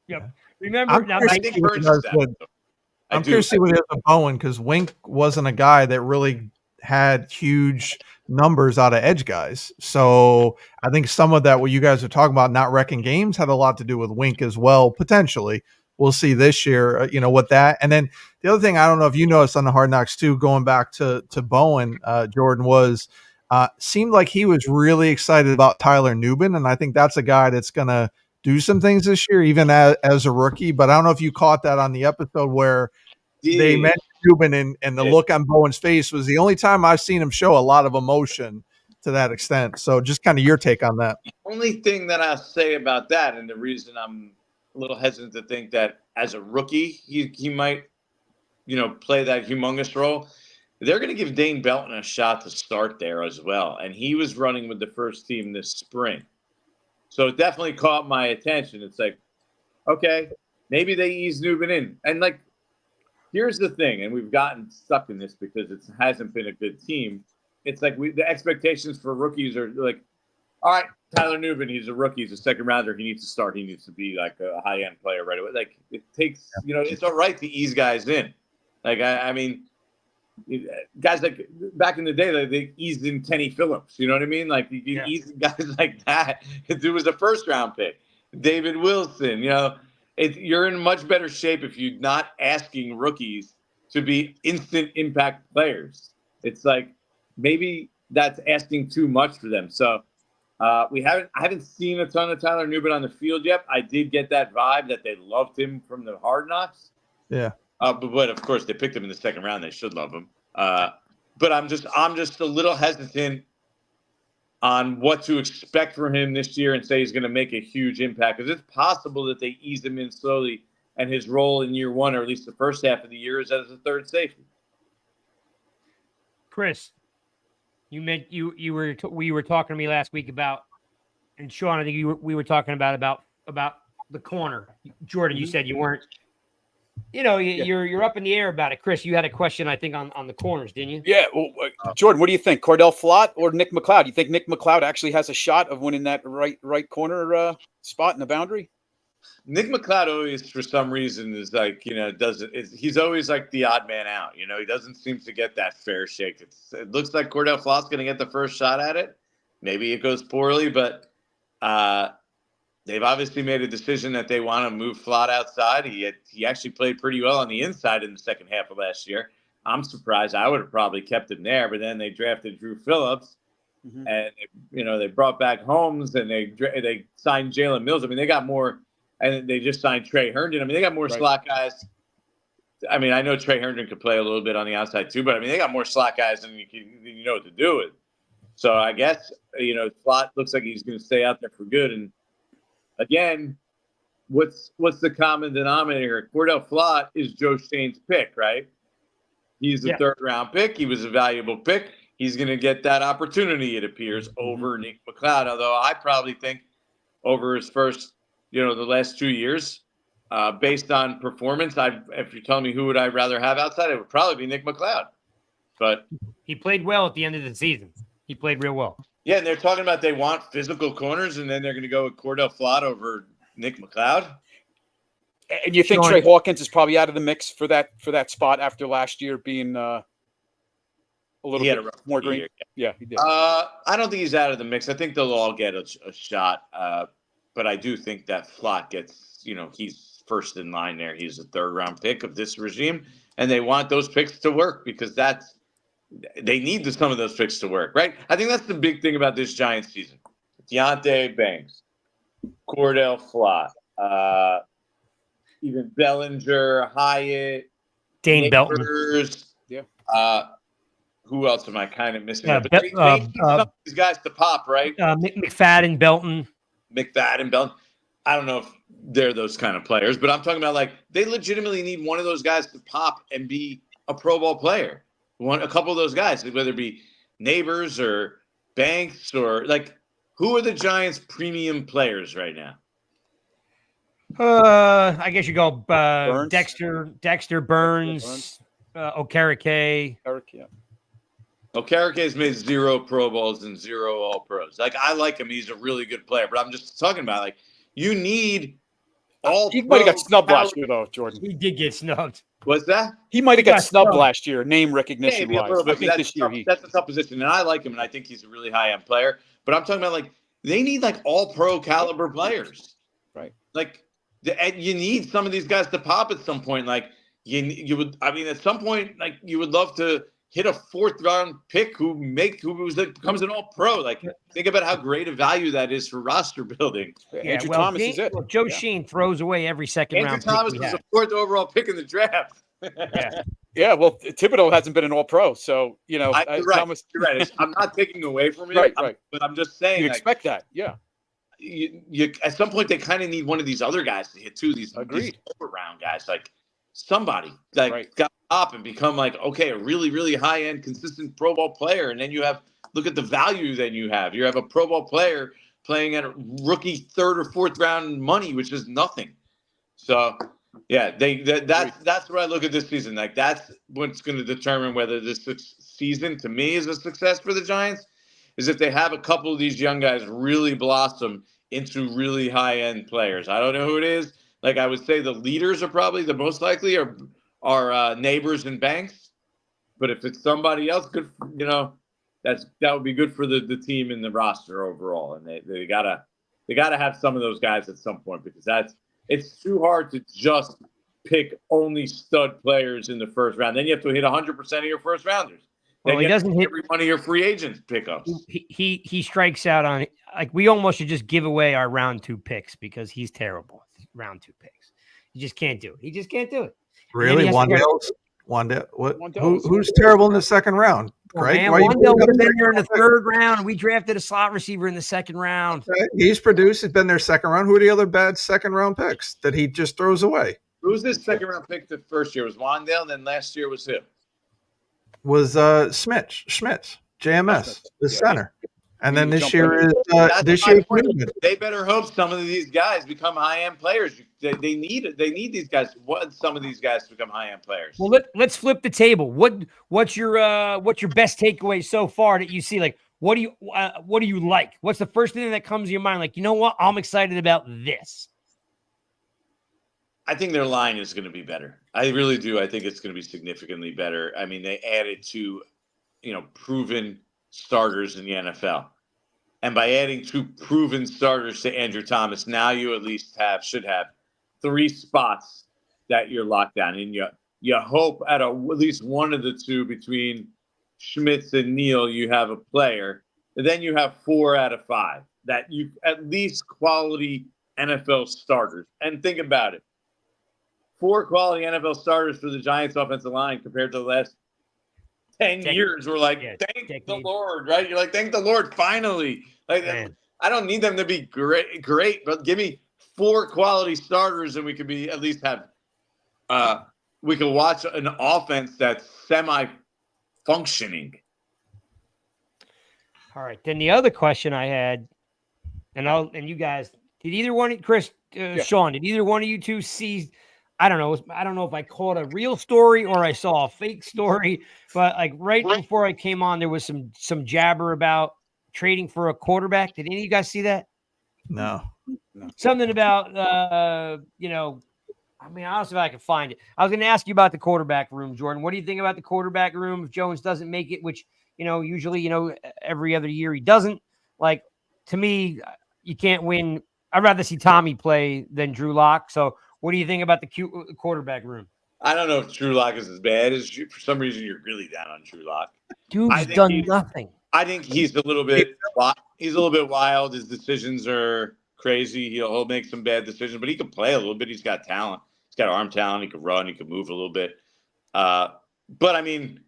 Yep. Remember, I'm curious to see what he has with Bowen, because Wink wasn't a guy that really had huge numbers out of edge guys. So I think some of that, what you guys are talking about, not wrecking games, had a lot to do with Wink as well, potentially. We'll see this year, what that. And then the other thing, I don't know if you noticed on the Hard Knocks too, going back to Bowen, Jordan, was seemed like he was really excited about Tyler Nubin. And I think that's a guy that's going to do some things this year, even as a rookie. But I don't know if you caught that on the episode where they mentioned Nubin, and the look on Bowen's face was the only time I've seen him show a lot of emotion to that extent. So just kind of your take on that. The only thing that I'll say about that, and the reason I'm a little hesitant to think that as a rookie he might, play that humongous role, they're going to give Dane Belton a shot to start there as well. And he was running with the first team this spring. So it definitely caught my attention. It's like, okay, maybe they ease Nubin in. And like, here's the thing, and we've gotten stuck in this because it hasn't been a good team. It's like the expectations for rookies are like, all right, Tyler Nubin, he's a rookie, he's a second rounder, he needs to start, he needs to be like a high-end player right away. Like, it takes, it's all right to ease guys in. Like, I mean, guys like back in the day, they eased in Kenny Phillips. You know what I mean? Like, you ease guys like that. It was a first-round pick. David Wilson, you're in much better shape if you're not asking rookies to be instant impact players. It's like maybe that's asking too much for them. So I haven't seen a ton of Tyler Nubin on the field yet. I did get that vibe that they loved him from the Hard Knocks. Yeah. But of course they picked him in the second round. They should love him. But I'm just a little hesitant on what to expect from him this year and say he's going to make a huge impact, because it's possible that they ease him in slowly and his role in year one, or at least the first half of the year, is as a third safety. Chris, we were talking to me last week about, and Sean, I think we were talking about the corner. Jordan, you said you weren't. You're up in the air about it. Chris, you had a question, I think, on the corners, didn't you? Yeah. Well, Jordan, what do you think? Cordell Flott or Nick McLeod? You think Nick McLeod actually has a shot of winning that right corner spot in the boundary? Nick McLeod always, for some reason, is like, he's always like the odd man out. He doesn't seem to get that fair shake. It looks like Cordell Flott's going to get the first shot at it. Maybe it goes poorly, but they've obviously made a decision that they want to move Flott outside. He actually played pretty well on the inside in the second half of last year. I'm surprised. I would have probably kept him there, but then they drafted Drew Phillips, and they brought back Holmes, and they signed Jalen Mills. I mean, they got more, and they just signed Trey Herndon. I mean, they got more slot guys. I mean, I know Trey Herndon could play a little bit on the outside too, but I mean, they got more slot guys than you know what to do with. So I guess Flott looks like he's going to stay out there for good. And again, what's the common denominator? Cordell Flott is Joe Shane's pick, right? He's a third-round pick. He was a valuable pick. He's going to get that opportunity, it appears, over Nick McLeod. Although I probably think over his first, the last 2 years, based on performance, if you're telling me who would I rather have outside, it would probably be Nick McLeod. But he played well at the end of the season. He played real well. Yeah, and they're talking about they want physical corners, and then they're going to go with Cordell Flott over Nick McLeod. And you think Trey Hawkins is probably out of the mix for that spot after last year being a little bit more green? Year. Yeah, he did. I don't think he's out of the mix. I think they'll all get a shot. But I do think that Flott gets, he's first in line there. He's a third-round pick of this regime, and they want those picks to work because they need some of those picks to work, right? I think that's the big thing about this Giants season. Deonte Banks, Cordell Flott, even Bellinger, Hyatt, Dane Belton. Yeah. Who else am I kind of missing? Yeah, But they need some of these guys to pop, right? McFadden, Belton. McFadden, Belton. I don't know if they're those kind of players, but I'm talking about they legitimately need one of those guys to pop and be a Pro Bowl player. A couple of those guys, whether it be Neighbors or Banks or who are the Giants' premium players right now? I guess you go Burns. Dexter Burns, Okereke. Okereke's made 0 Pro Bowls and 0 All-Pros. I like him. He's a really good player, but I'm just talking about you need all. He might have got snubbed last year, though, Jordan. He did get snubbed. What's that? He might have got snubbed last year, name recognition Maybe a little wise. bit. That's a tough position, and I like him, and I think he's a really high-end player. But I'm talking about they need all-pro caliber players, right? You need some of these guys to pop at some point. You would. I mean, at some point, you would love to hit a 4th-round pick who becomes an all-pro. Think about how great a value that is for roster building. Andrew Thomas is it. Joe Sheen throws away every second-round Andrew Thomas was a 4th overall pick in the draft. Yeah, well, Thibodeau hasn't been an all-pro, so you're right. Thomas. You're right. I'm not taking away from it, right. But I'm just saying you expect that, yeah. You at some point they kind of need one of these other guys to hit too. These over-round guys, somebody got up and become a really, really high-end, consistent Pro Bowl player, and then look at the value that you have. You have a Pro Bowl player playing at a rookie 3rd or 4th round money, which is nothing. So. Yeah, that's where I look at this season. That's what's going to determine whether this season, to me, is a success for the Giants, is if they have a couple of these young guys really blossom into really high-end players. I don't know who it is. I would say the leaders are probably the most likely are Neighbors and Banks. But if it's somebody else, good, that would be good for the team and the roster overall. And they gotta have some of those guys at some point because it's too hard to just pick only stud players in the first round. Then you have to hit 100% of your first rounders. Well, he doesn't hit every one of your free agent pickups. He strikes out on we almost should just give away our round 2 picks because he's terrible. Round 2 picks. You just can't do it. He just can't do it. Really, Wandale? Who's terrible in the second round? Craig, Wandale would have been there in the 3rd round. We drafted a slot receiver in the 2nd round. Okay. He's produced. He's been there 2nd round. Who are the other bad 2nd round picks that he just throws away? Who was this 2nd round pick the first year? Was Wandale, and then last year was who? Was Schmitz, JMS, the center. And then this year is they better hope some of these guys become high-end players. They need these guys. Some of these guys to become high-end players. Well, let's flip the table. What's your best takeaway so far that you see? What do you like? What's the first thing that comes to your mind? You know what? I'm excited about this. I think their line is going to be better. I really do. I think it's going to be significantly better. I mean, they added 2, proven starters in the NFL. And by adding 2 proven starters to Andrew Thomas, now you at least should have 3 spots that you're locked down. And you hope at least one of the 2 between Schmitz and Neal, you have a player. And then you have 4 out of 5 that you at least quality NFL starters. And think about it. 4 quality NFL starters for the Giants offensive line compared to the last 10 years. We're thank the Lord, right? You're thank the Lord, finally. I don't need them to be great, but give me 4 quality starters and we could at least have we could watch an offense that's semi-functioning. All right. Then the other question I had, and you guys, did either one, Chris, Sean, did either one of you two see? I don't know if I caught a real story or I saw a fake story, but like right before I came on, there was some jabber about trading for a quarterback. Did any of you guys see that? No. Something about I mean, I don't know if I can find it. I was going to ask you about the quarterback room, Jordan. What do you think about the quarterback room if Jones doesn't make it, which, usually, every other year he doesn't? Like, to me, you can't win. I'd rather see Tommy play than Drew Lock. So what do you think about the quarterback room? I don't know if Drew Lock is as bad as you. For some reason, you're really down on Drew Lock. Dude's done nothing. I think he's a little bit wild. His decisions are crazy. He'll make some bad decisions, but he can play a little bit. He's got talent. He's got arm talent. He can run. He can move a little bit. But I mean,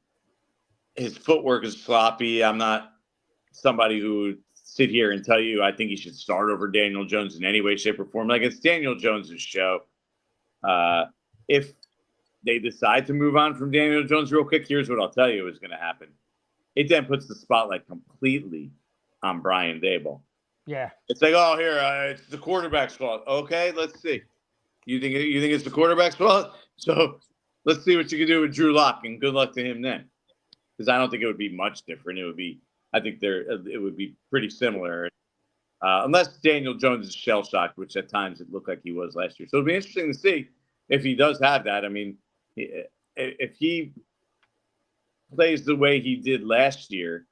his footwork is sloppy. I'm not somebody who would sit here and tell you I think he should start over Daniel Jones in any way, shape, or form. Like, it's Daniel Jones's show. If they decide to move on from Daniel Jones real quick, here's what I'll tell you is going to happen. It then puts the spotlight completely on Brian Daboll. Yeah. It's like, oh, here, it's the quarterback's fault. Okay, let's see. You think it's the quarterback's fault? So let's see what you can do with Drew Lock, and good luck to him then. Because I don't think it would be much different. It would be pretty similar. Unless Daniel Jones is shell-shocked, which at times it looked like he was last year. So it'll be interesting to see if he does have that. I mean, if he plays the way he did last year,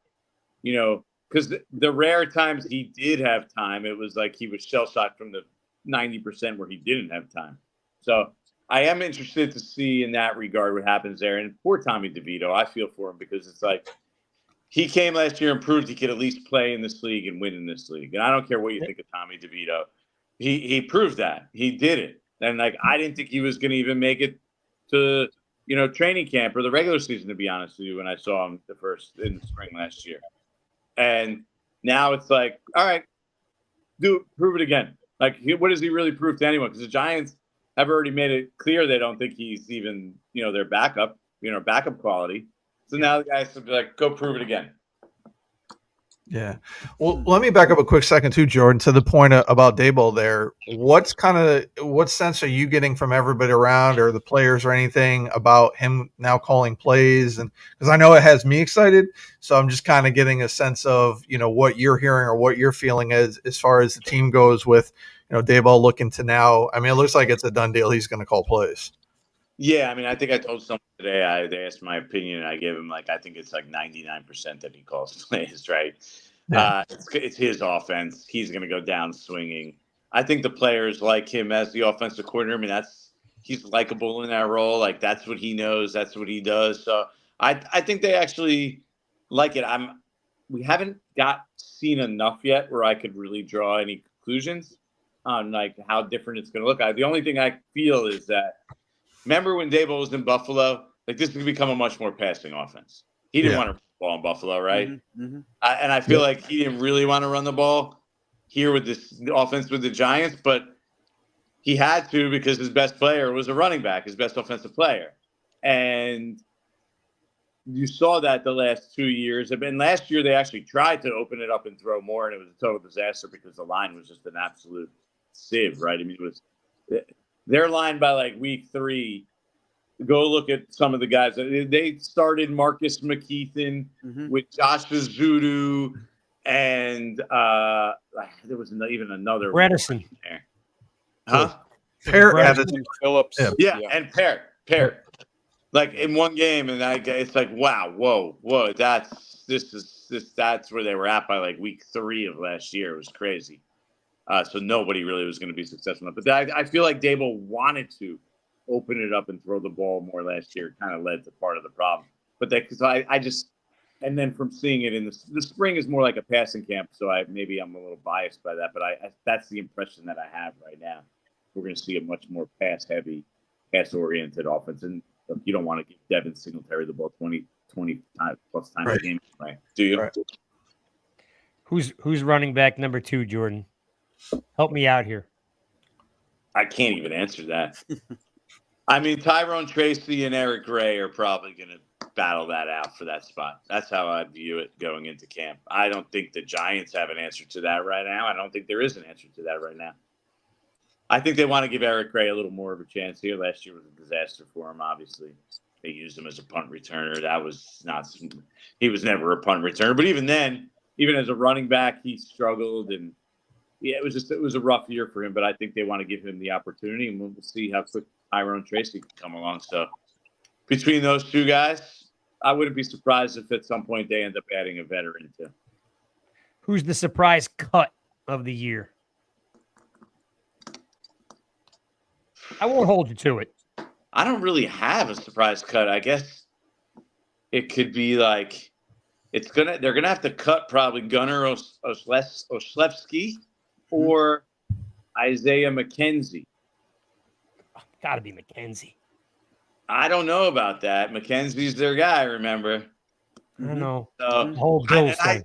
because the rare times he did have time, it was like he was shell-shocked from the 90% where he didn't have time. So I am interested to see in that regard what happens there. And poor Tommy DeVito, I feel for him because it's like he came last year and proved he could at least play in this league and win in this league. And I don't care what you think of Tommy DeVito. He proved that. He did it. And like, I didn't think he was going to even make it to, training camp or the regular season, to be honest with you, when I saw him in the spring last year. And now it's like, all right, prove it again. Like, what does he really prove to anyone? Because the Giants have already made it clear they don't think he's even, their backup quality. So now the guys will be like, go prove it again. Yeah. Well, let me back up a quick second too, Jordan, to the point about Daboll there. What sense are you getting from everybody around or the players or anything about him now calling plays? And because I know it has me excited. So I'm just kind of getting a sense of, what you're hearing or what you're feeling as far as the team goes with, Daboll looking to now. I mean, it looks like it's a done deal. He's going to call plays. Yeah, I mean, I think I told someone today, they asked my opinion, and I gave him, I think it's 99% that he calls plays, right? Yeah. It's his offense. He's going to go down swinging. I think the players like him as the offensive coordinator. I mean, he's likable in that role. Like, that's what he knows. That's what he does. So I think they actually like it. We haven't seen enough yet where I could really draw any conclusions on, how different it's going to look. The only thing I feel is that, remember when Daboll was in Buffalo? This is going to become a much more passing offense. He didn't want to run the ball in Buffalo, right? Mm-hmm. Mm-hmm. And I feel like he didn't really want to run the ball here with this offense with the Giants, but he had to because his best player was a running back, his best offensive player. And you saw that the last 2 years. And last year they actually tried to open it up and throw more, and it was a total disaster because the line was just an absolute sieve, right? I mean, it was their line by week 3. Go look at some of the guys. They started Marcus McKeithen with Josh Zudu, and there was even another Bredesen there. Huh? Phillips. Yeah, and Parrott. In one game, and it's like, wow, whoa, that's where they were at by week 3 of last year. It was crazy. So nobody really was going to be successful. But I feel like Daboll wanted to open it up and throw the ball more last year. Kind of led to part of the problem. But and then from seeing it in the spring is more like a passing camp. So maybe I'm a little biased by that, but that's the impression that I have right now. We're going to see a much more pass-heavy, pass-oriented offense. And you don't want to give Devin Singletary the ball 20 plus times a game, right? Do you? Right. Who's running back number 2, Jordan? Help me out here. I can't even answer that. I mean, Tyrone Tracy and Eric Gray are probably going to battle that out for that spot. That's how I view it going into camp. I don't think the Giants have an answer to that right now. I don't think there is an answer to that right now. I think they want to give Eric Gray a little more of a chance here. Last year was a disaster for him, obviously. They used him as a punt returner. That was not – he was never a punt returner. But even then, even as a running back, he struggled. And, yeah, it was a rough year for him. But I think they want to give him the opportunity, and we'll see how quick Tyrone Tracy can come along. So between those two guys, I wouldn't be surprised if at some point they end up adding a veteran too. Who's the surprise cut of the year? I won't hold you to it. I don't really have a surprise cut. I guess it could be like they're gonna have to cut probably Gunnar Olszewski or Isaiah McKenzie. Got to be McKenzie. I don't know about that. McKenzie's their guy, remember? I know. So, the whole Bills thing.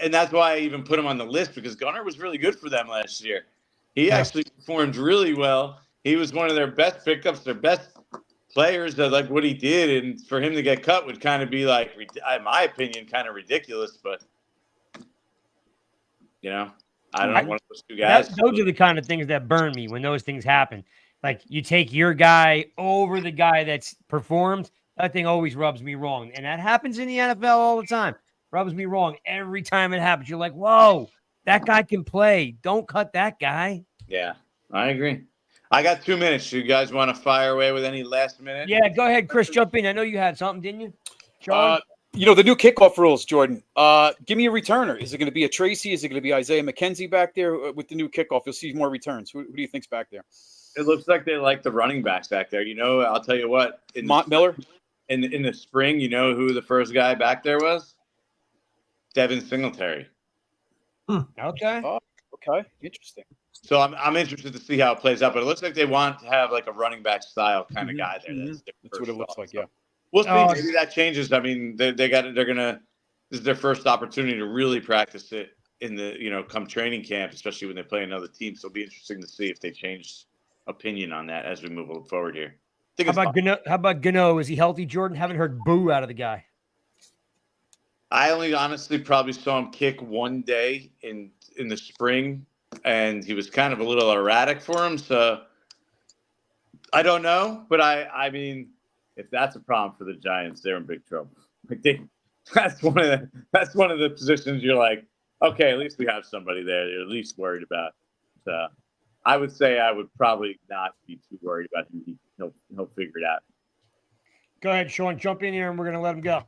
And that's why I even put him on the list, because Gunnar was really good for them last year. He actually performed really well. He was one of their best pickups, their best players that like what he did. And for him to get cut would kind of be like, in my opinion, kind of ridiculous. But, I don't know. One of those two guys. Those are the kind of things that burn me when those things happen. Like you take your guy over the guy that's performed. That thing always rubs me wrong. And that happens in the NFL all the time. Rubs me wrong every time it happens. You're like, whoa, that guy can play. Don't cut that guy. Yeah, I agree. I got 2 minutes. You guys want to fire away with any last minute? Yeah, go ahead, Chris. Jump in. I know you had something, didn't you? Sean? The new kickoff rules, Jordan. Give me a returner. Is it going to be a Tracy? Is it going to be Isaiah McKenzie back there with the new kickoff? You'll see more returns. Who do you think's back there? It looks like they like the running backs back there. I'll tell you what. Mont Miller? In the spring, who the first guy back there was? Devin Singletary. Okay. Oh, okay. Interesting. So I'm interested to see how it plays out, but it looks like they want to have like a running back style kind of guy there. That's what it looks like. Yeah. We'll see. Maybe that changes. I mean, they're gonna. This is their first opportunity to really practice it in the come training camp, especially when they play another team. So it'll be interesting to see if they change opinion on that as we move forward here. How about Gano? Is he healthy, Jordan? Haven't heard boo out of the guy. I only honestly probably saw him kick one day in the spring, and he was kind of a little erratic for him. So I don't know, but I mean, if that's a problem for the Giants, they're in big trouble. Like that's one of the positions you're like, okay, at least we have somebody there they're at least worried about. So I would say I would probably not be too worried about him. He'll figure it out. Go ahead, Sean. Jump in here, and we're going to let him go.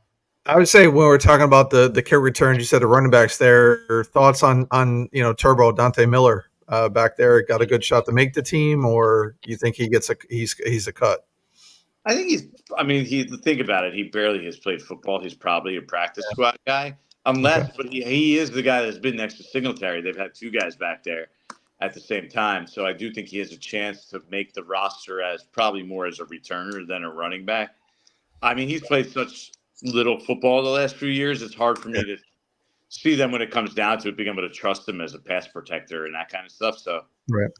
I would say when we're talking about the kick returns, you said the running backs there. Thoughts on Turbo Dante Miller back there? Got a good shot to make the team, or you think he's a cut? I think think about it. He barely has played football. He's probably a practice squad guy, but he is the guy that's been next to Singletary. They've had two guys back there at the same time. So I do think he has a chance to make the roster as probably more as a returner than a running back. I mean, he's played such little football the last few years. It's hard for me to see them when it comes down to it, being able to trust him as a pass protector and that kind of stuff. So right.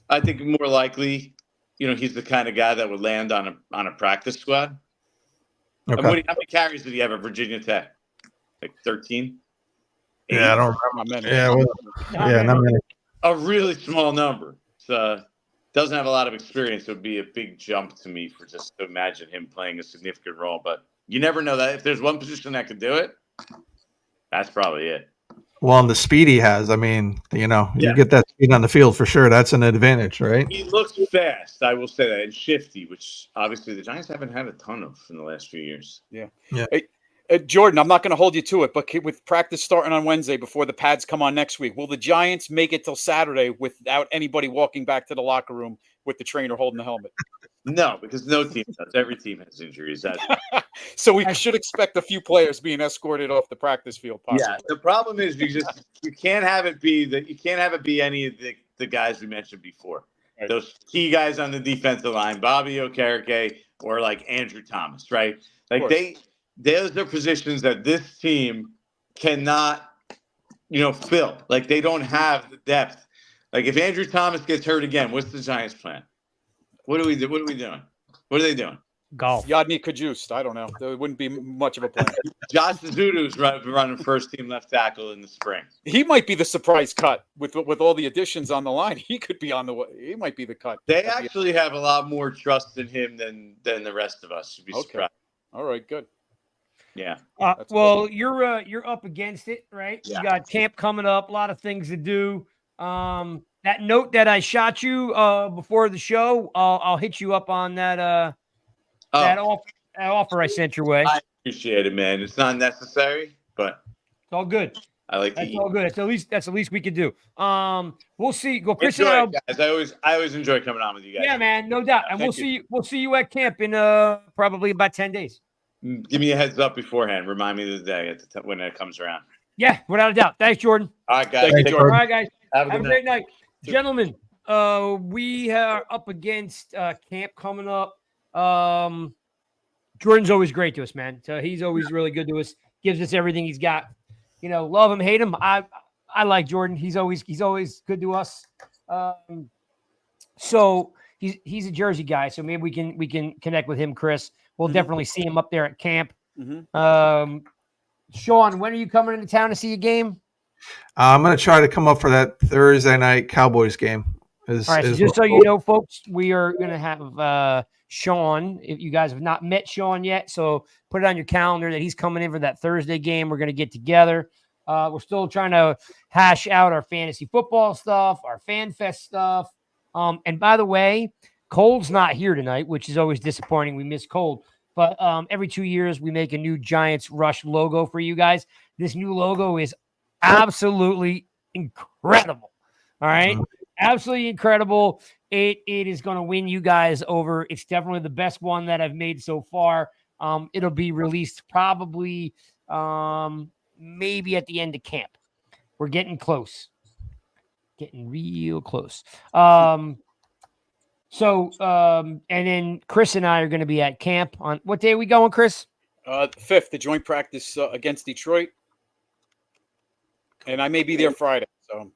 I think more likely, he's the kind of guy that would land on a practice squad. Okay. How many carries did he have at Virginia Tech? Like 13? Yeah, I don't remember. Yeah, not many. A really small number. So doesn't have a lot of experience. It would be a big jump to me for just to imagine him playing a significant role. But you never know that. If there's one position that could do it, that's probably it. Well, and the speed he has, I mean, you get that speed on the field for sure. That's an advantage, right? He looks fast, I will say that, and shifty, which obviously the Giants haven't had a ton of in the last few years. Yeah. Hey, Jordan, I'm not going to hold you to it, but with practice starting on Wednesday before the pads come on next week, will the Giants make it till Saturday without anybody walking back to the locker room with the trainer holding the helmet? No, because no team does. Every team has injuries. So we should expect a few players being escorted off the practice field. Possibly. Yeah. The problem is you can't have it be any of the guys we mentioned before. Right. Those key guys on the defensive line, Bobby Okereke or like Andrew Thomas, right? Like those are positions that this team cannot, fill. Like they don't have the depth. Like if Andrew Thomas gets hurt again, what's the Giants' plan? What do we do? What are we doing? What are they doing? Golf. Yadni Kajust. I don't know. There wouldn't be much of a plan. Josh Zudu's running first team left tackle in the spring. He might be the surprise cut with all the additions on the line. He could be on the way. He might be the cut. They actually have a lot more trust in him than the rest of us. You'd be surprised. All right, good. Yeah. Well, you're up against it, right? Yeah. You got camp coming up, a lot of things to do. That note that I shot you before the show, I'll hit you up on that that offer I sent your way. I appreciate it, man. It's not necessary, but it's all good. I like That's to eat. all good. That's the least we could do. We'll see. Go, Chris. Enjoy and it, guys. I always enjoy coming on with you guys. Yeah, man, no doubt. And we'll see you at camp in probably about 10 days. Give me a heads up beforehand. Remind me of the day when it comes around. Yeah, without a doubt. Thanks, Jordan. All right, guys. Thank you, Jordan. All right, guys. Have Have a great night. Gentlemen, we are up against camp coming up. Jordan's always great to us, man. So he's always really good to us. Gives us everything he's got. You know, love him, hate him. I like Jordan. He's always good to us. So he's a Jersey guy. So maybe we can connect with him, Chris. We'll definitely see him up there at camp. Sean, when are you coming into town to see a game? I'm going to try to come up for that Thursday night Cowboys game. All right, so just so you know, folks, we are going to have Sean. If you guys have not met Sean yet, so put it on your calendar that he's coming in for that Thursday game. We're going to get together. We're still trying to hash out our fantasy football stuff, our fan fest stuff. And by the way, Cole's not here tonight, which is always disappointing. We miss Cole. But every 2 years, we make a new Giants Rush logo for you guys. This new logo is absolutely incredible. All right? Absolutely incredible. It is going to win you guys over. It's definitely the best one that I've made so far. It'll be released probably maybe at the end of camp. We're getting close. Getting real close. And then Chris and I are going to be at camp on what day are we going, Chris? 5th, the joint practice against Detroit. And I may be there Friday. So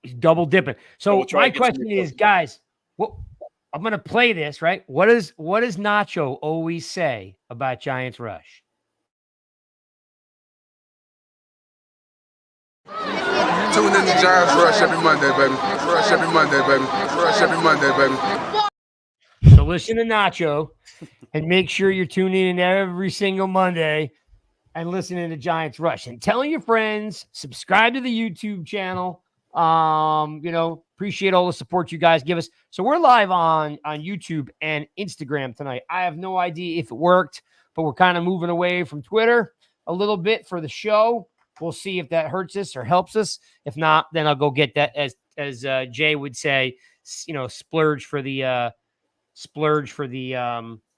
he's double dipping. So my question is, guys, I'm going to play this, right? What does Nacho always say about Giants Rush? Tune in to Giants Rush every Monday, baby. Rush every Monday, baby. Rush every Monday, baby. So listen to Nacho and make sure you're tuning in every single Monday and listening to Giants Rush and telling your friends, subscribe to the YouTube channel. Appreciate all the support you guys give us. So we're live on YouTube and Instagram tonight. I have no idea if it worked, but we're kind of moving away from Twitter a little bit for the show. We'll see if that hurts us or helps us. If not, then I'll go get that, as Jay would say, splurge for the $8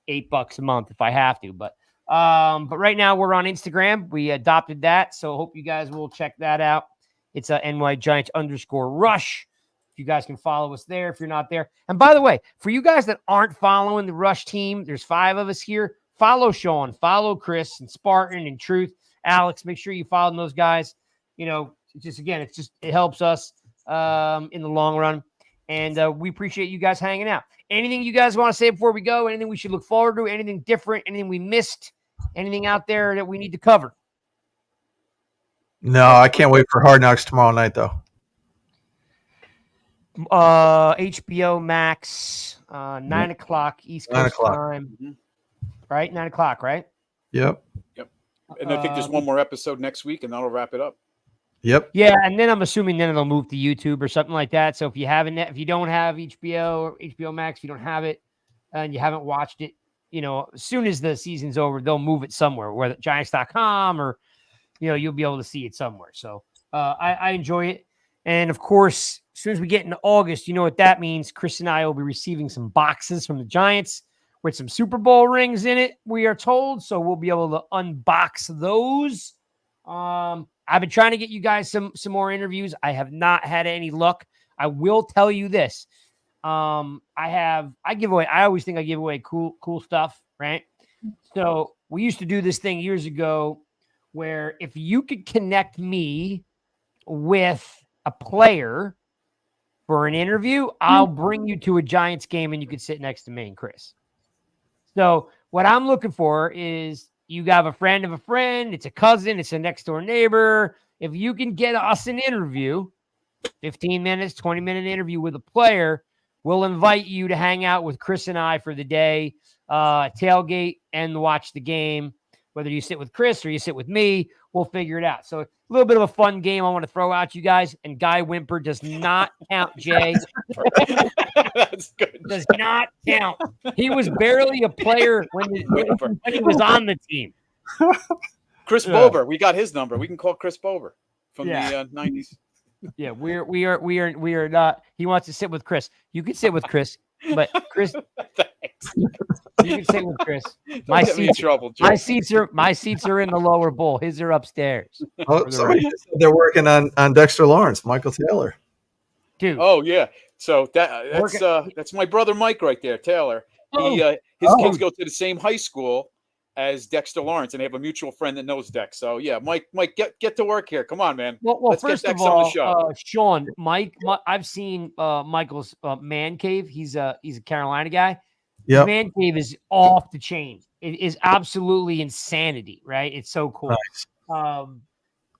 a month if I have to. But right now we're on Instagram. We adopted that, so hope you guys will check that out. It's NYGiants_Rush. If you guys can follow us there, if you're not there. And by the way, for you guys that aren't following the Rush team, there's 5 of us here. Follow Sean, follow Chris and Spartan and Truth. Alex, make sure you follow those guys. It helps us in the long run. And we appreciate you guys hanging out. Anything you guys want to say before we go? Anything we should look forward to? Anything different? Anything we missed? Anything out there that we need to cover? No, I can't wait for Hard Knocks tomorrow night, though. HBO Max, 9 o'clock East Coast time. Right? 9 o'clock, right? Yep. And I think there's one more episode next week, and that'll wrap it up. Yep. Yeah, and then I'm assuming it'll move to YouTube or something like that. So if you don't have HBO or HBO Max, if you don't have it and you haven't watched it, as soon as the season's over, they'll move it somewhere, whether Giants.com or you'll be able to see it somewhere. So I enjoy it. And of course, as soon as we get into August, you know what that means. Chris and I will be receiving some boxes from the Giants with some Super Bowl rings in it, we are told. So we'll be able to unbox those. I've been trying to get you guys some more interviews. I have not had any luck. I will tell you this. I always think I give away cool stuff, right? So we used to do this thing years ago where if you could connect me with a player for an interview, I'll bring you to a Giants game and you could sit next to me and Chris. So what I'm looking for is you have a friend of a friend. It's a cousin. It's a next door neighbor. If you can get us an interview, 15 minutes, 20-minute interview with a player, we'll invite you to hang out with Chris and I for the day, tailgate and watch the game. Whether you sit with Chris or you sit with me, we'll figure it out. So a little bit of a fun game I want to throw out you guys. And Guy Wimper does not count, Jay. That's good. Does not count. He was barely a player when he was on the team. Chris Bober, we got his number. We can call Chris Bober from the 90s. Yeah, we are not. He wants to sit with Chris. You can sit with Chris, but Chris, you can sit with Chris. My seats are in the lower bowl. His are upstairs. Oh, somebody said they're working on Dexter Lawrence, Michael Taylor. Dude. Oh yeah. So that's my brother Mike right there, Taylor. His kids go to the same high school as Dexter Lawrence, and they have a mutual friend that knows Dex. So yeah, Mike, get to work here. Come on, man. Well, let's first get Dex of all, on the show. Sean, Mike, I've seen Michael's man cave. He's a Carolina guy. Yeah, man cave is off the chain. It is absolutely insanity, right? It's so cool. Nice.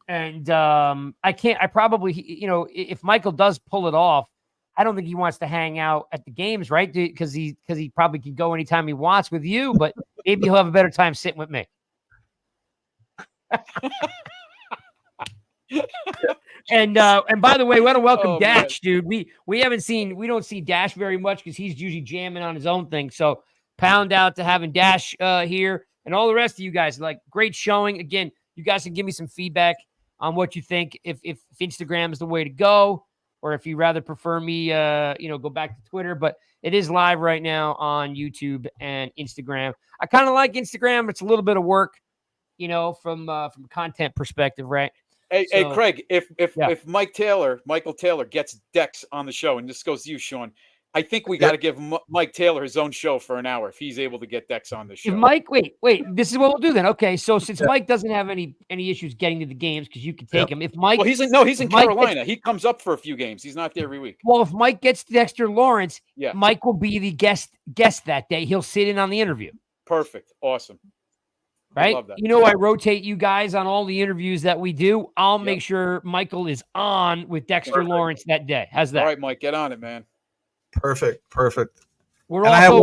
I probably, if Michael does pull it off, I don't think he wants to hang out at the games, right? Because he probably can go anytime he wants with you, but maybe he'll have a better time sitting with me. And by the way, we want to welcome Dash, dude. We don't see Dash very much because he's usually jamming on his own thing. So pound out to having Dash here, and all the rest of you guys. Like, great showing. Again, you guys can give me some feedback on what you think, if Instagram is the way to go, or if you rather prefer me, go back to Twitter. But it is live right now on YouTube and Instagram. I kind of like Instagram. It's a little bit of work, from a content perspective, right? Hey, Craig, if Michael Taylor gets Dex on the show, and this goes to you, Sean, I think we got to give Mike Taylor his own show for an hour if he's able to get Dex on the show. If Mike, wait, this is what we'll do then. Okay, so since Mike doesn't have any issues getting to the games because you can take him. If Mike, he's in Carolina. He comes up for a few games. He's not there every week. Well, if Mike gets Dexter Lawrence, Mike will be the guest that day. He'll sit in on the interview. Perfect, awesome. Right? I rotate you guys on all the interviews that we do. I'll make sure Michael is on with Dexter Lawrence that day. How's that? All right, Mike, get on it, man. Perfect. I have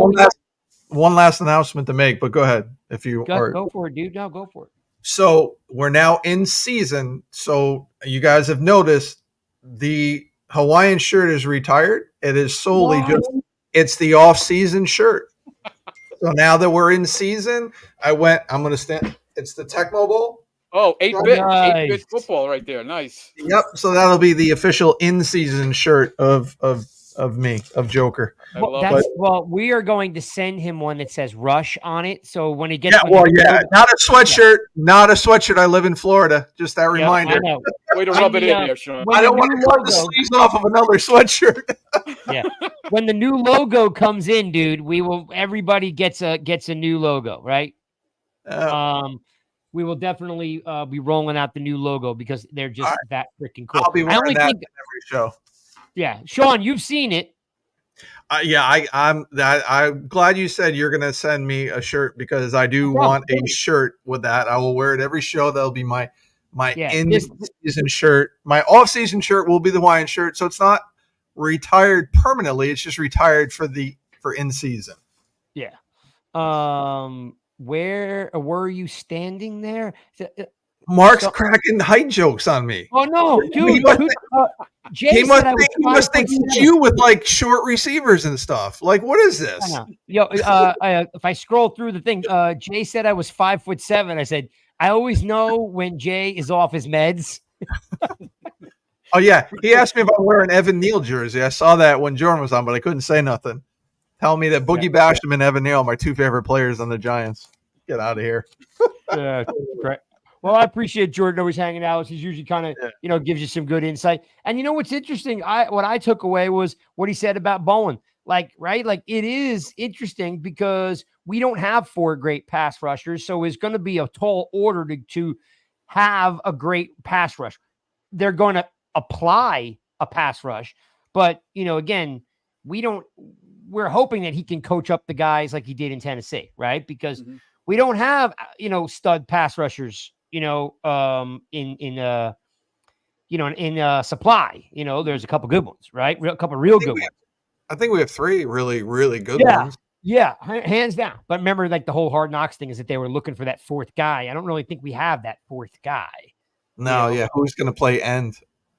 one last announcement to make, but go ahead if you are. Go for it, dude. No, go for it. So we're now in season. So you guys have noticed the Hawaiian shirt is retired. It is solely it's the off-season shirt. So now that we're in season, I'm going to stand. It's the Tecmo Bowl. Oh, 8-bit football right there. Nice. Yep. So that'll be the official in-season shirt of me, of Joker. We are going to send him one that says Rush on it. So when he gets not a sweatshirt, not a sweatshirt. I live in Florida. Just that reminder. Way to rub it in there, Sean. I don't want to cut the sleeves off of another sweatshirt. Yeah. When the new logo comes in, dude, everybody gets a new logo, right? We will definitely be rolling out the new logo because they're just that freaking cool. I'll be wearing that in every show. Yeah, Sean, you've seen it. I'm glad you said you're gonna send me a shirt because I do want a shirt with that. I will wear it every show. That'll be my in-season shirt. My off-season shirt will be the Hawaiian shirt, so it's not retired permanently. It's just retired for in-season. Yeah. Where were you standing there? Mark's cracking height jokes on me. Oh no, dude! He must think you with like short receivers and stuff. Like, what is this? If I scroll through the thing, Jay said I was 5'7". I said I always know when Jay is off his meds. Oh yeah, he asked me if I'm wearing Evan Neal jersey. I saw that when Jordan was on, but I couldn't say nothing. Tell me that Boogie Basham and Evan Neal are my two favorite players on the Giants. Get out of here. Yeah, great. Well, I appreciate Jordan always hanging out. He's usually kind of, gives you some good insight. And you know what's interesting? What I took away was what he said about Bowen. Like, right? Like, it is interesting because we don't have 4 great pass rushers. So it's going to be a tall order to have a great pass rush. They're going to apply a pass rush. But, again, we don't we're hoping that he can coach up the guys like he did in Tennessee, right? Because we don't have, stud pass rushers, in supply. There's a couple good ones, right? A couple real good ones. I think we have 3 really, really good ones. Yeah, hands down. But remember, like the whole Hard Knocks thing is that they were looking for that 4th guy. I don't really think we have that 4th guy. No, yeah. Who's going to play end?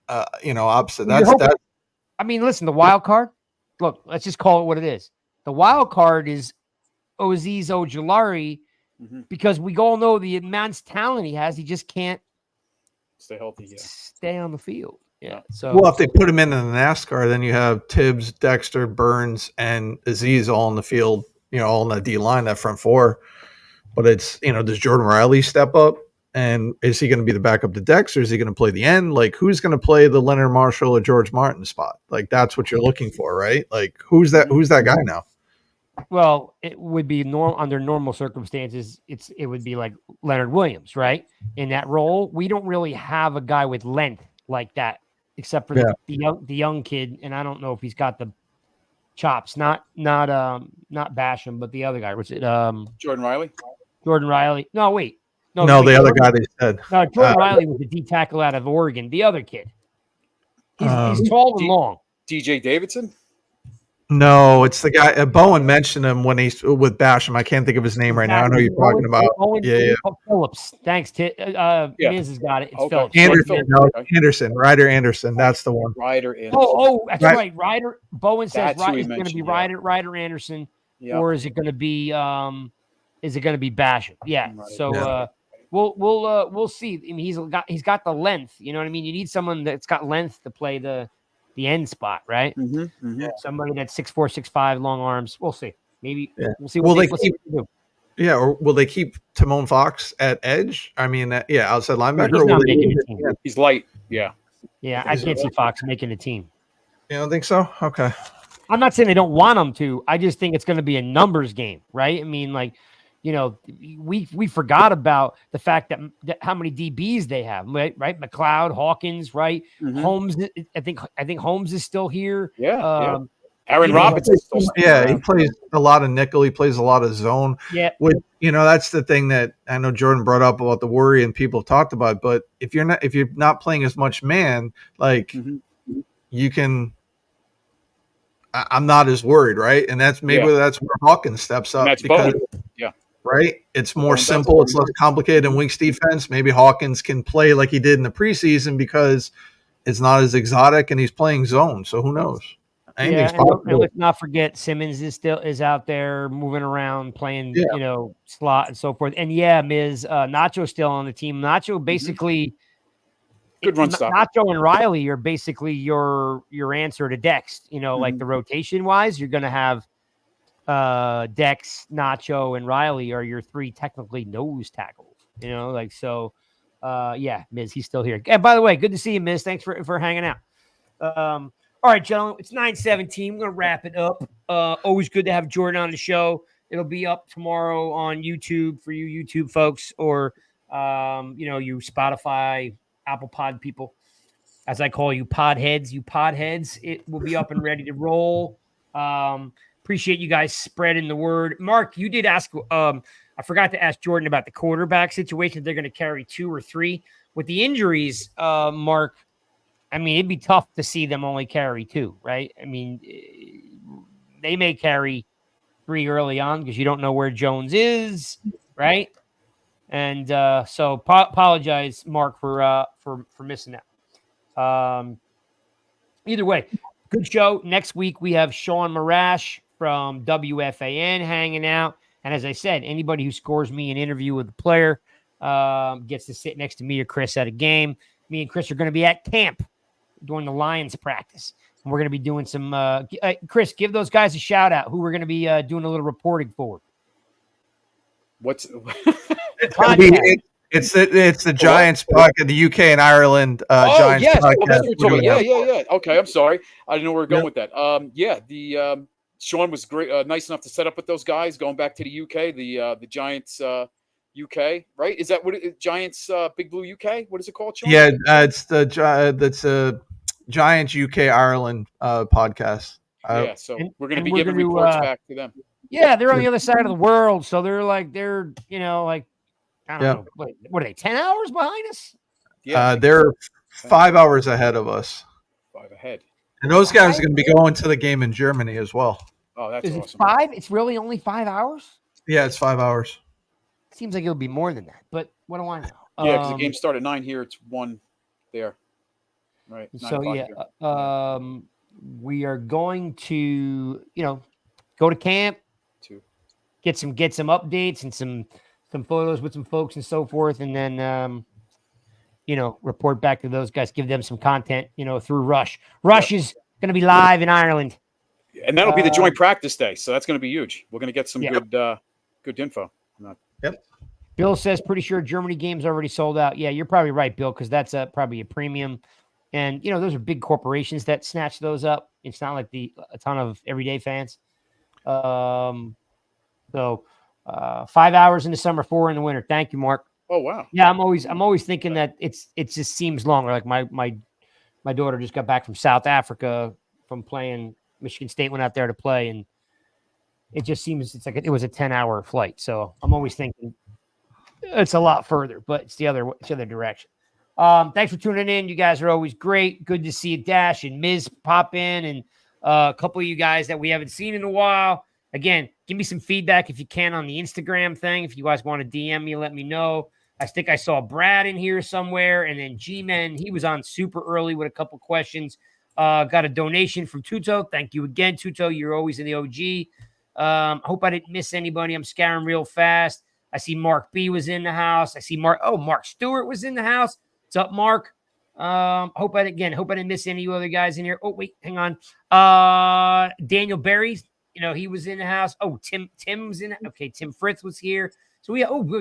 Opposite. I mean, listen, the wild card. Look, let's just call it what it is. The wild card is Azeez Ojulari because we all know the immense talent he has. He just can't stay healthy. Yeah. Stay on the field. Yeah. So, well, if they put him in the NASCAR, then you have Tibbs, Dexter, Burns, and Azeez all in the field. All in the D line, that front 4. But it's does Jordan Riley step up? And is he going to be the backup to Dex, or is he going to play the end? Like, who's going to play the Leonard Marshall or George Martin spot? Like, that's what you're looking for, right? Like, who's that guy now? Well, it would be under normal circumstances. It would be like Leonard Williams, right? In that role, we don't really have a guy with length like that, except for the young kid. And I don't know if he's got the chops. Not Basham, but the other guy. Was it Jordan Riley? Jordan Riley? No, wait. No, the other guy they said. No, Jordan Riley was the D tackle out of Oregon. The other kid. He's tall and long. DJ Davidson? No, it's the guy. Bowen mentioned him when he's with Basham. I can't think of his name right now. I know who you're talking about. Phillips. Thanks. Miz has got it. It's Phillips. Anderson. Ryder Anderson. That's the one. Ryder Anderson. Oh, that's right. Ryder. Bowen says it's going to be Ryder Anderson, or is it going to be Basham? Yeah. Right. So we'll see. I mean, he's got the length. You know what I mean? You need someone that's got length to play the end spot, right? Somebody that's 6'4", 6'5", long arms. We'll see. Maybe we'll see. What they do. Yeah, or will they keep Timon Fox at edge? I mean, outside linebacker. He's not making the team. He's light. Yeah. Yeah, I can't see Fox making the team. You don't think so? Okay. I'm not saying they don't want him to. I just think it's going to be a numbers game, right? I mean, like, we forgot about the fact that how many DBs they have, right? McLeod, Hawkins, right? Holmes. I think Holmes is still here. Yeah. Aaron Robinson. He plays a lot of nickel. He plays a lot of zone. Yeah. That's the thing that I know Jordan brought up about the worry and people talked about. But if you're not playing as much man, like you can. I'm not as worried, right? And that's where Hawkins steps up because. Right? It's more simple. It's less complicated in Wink's defense. Maybe Hawkins can play like he did in the preseason because it's not as exotic and he's playing zone. So who knows? Anything's possible. And let's not forget Simmons is out there moving around, playing, slot and so forth. And Miz, Nacho's still on the team. Nacho basically good run stop. Nacho and Riley are basically your answer to Dex. Like the rotation wise, you're gonna have Dex, Nacho, and Riley are your 3 technically nose tackles. Miz, he's still here. And by the way, good to see you, Miz. Thanks for hanging out. All right, gentlemen, it's 9:17. We're gonna wrap it up. Always good to have Jordan on the show. It'll be up tomorrow on YouTube for you YouTube folks, or you Spotify, Apple Pod people, as I call you, podheads. It will be up and ready to roll. Appreciate you guys spreading the word. Mark, you did ask. I forgot to ask Jordan about the quarterback situation. They're going to carry 2 or 3 with the injuries. Mark, I mean, it'd be tough to see them only carry 2, right? I mean, they may carry 3 early on because you don't know where Jones is, right? And so apologize, Mark, for missing that. Either way, good show. Next week we have Sean Marash from WFAN hanging out. And as I said, anybody who scores me an interview with a player gets to sit next to me or Chris at a game. Me and Chris are going to be at camp during the Lions practice. And we're going to be doing some Chris, give those guys a shout out who we're going to be doing a little reporting for. What's it's the Giants podcast, the UK and Ireland Giants podcast. Yeah. Okay, I'm sorry. I didn't know where we were going with that. Sean was great, nice enough to set up with those guys going back to the UK, the Giants UK, right? Is that what Giants Big Blue UK? What is it called, Sean? Yeah, it's the Giants UK Ireland podcast. Yeah, so and- we're going to and be we're giving gonna, reports back to them. Yeah, they're on the other side of the world, so they're like I don't Yeah. know, what are they, 10 hours behind us? Yeah, They're 5 hours ahead of us. 5 ahead. And those guys are going to be going to the game in Germany as well. Oh, that's Is it awesome. 5? It's really only 5 hours? Yeah, it's 5 hours. Seems like it would be more than that, but what do I know? Yeah, because the game started at 9 here. It's 1 there. Right. 9 So o'clock yeah, here. we are going to, go to camp, 2. get some updates and some photos with some folks and so forth, and then report back to those guys, give them some content, through Rush. Rush is going to be live in Ireland, And that'll be the joint practice day, so that's going to be huge. We're going to get some good info. Yep. Bill says pretty sure Germany game's already sold out. Yeah, you're probably right, Bill, because that's probably a premium. And, those are big corporations that snatch those up. It's not like a ton of everyday fans. So 5 hours in the summer, 4 in the winter. Thank you, Mark. Oh, wow. Yeah, I'm always thinking that it just seems longer. Like my daughter just got back from South Africa from playing. Michigan State went out there to play, and it just seems it's like it was a 10-hour flight. So I'm always thinking it's a lot further, but it's the other direction. Thanks for tuning in. You guys are always great. Good to see Dash and Miz pop in, and a couple of you guys that we haven't seen in a while. Again, give me some feedback if you can on the Instagram thing. If you guys want to DM me, let me know. I think I saw Brad in here somewhere, and then G-Men. He was on super early with a couple questions. Got a donation from Tuto. Thank you again, Tuto. You're always in the OG. Hope I didn't miss anybody. I'm scaring real fast. I see Mark B was in the house. I see Mark Stewart was in the house. What's up, Mark? Hope I didn't miss any of you other guys in here. Oh, wait, hang on. Daniel Berry, he was in the house. Oh, Tim's in it. Okay, Tim Fritz was here. So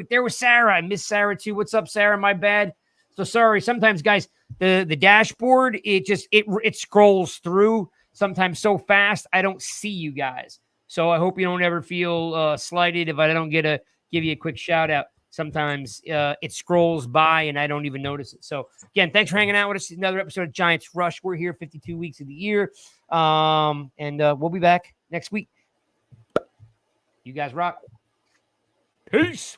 there was Sarah. I missed Sarah too. What's up, Sarah? My bad. So sorry. Sometimes, guys, the dashboard, it scrolls through sometimes so fast I don't see you guys. So I hope you don't ever feel slighted if I don't get to give you a quick shout out. Sometimes it scrolls by and I don't even notice it. So again, thanks for hanging out with us. Another episode of Giants Rush. We're here 52 weeks of the year. And we'll be back next week. You guys rock. Peace.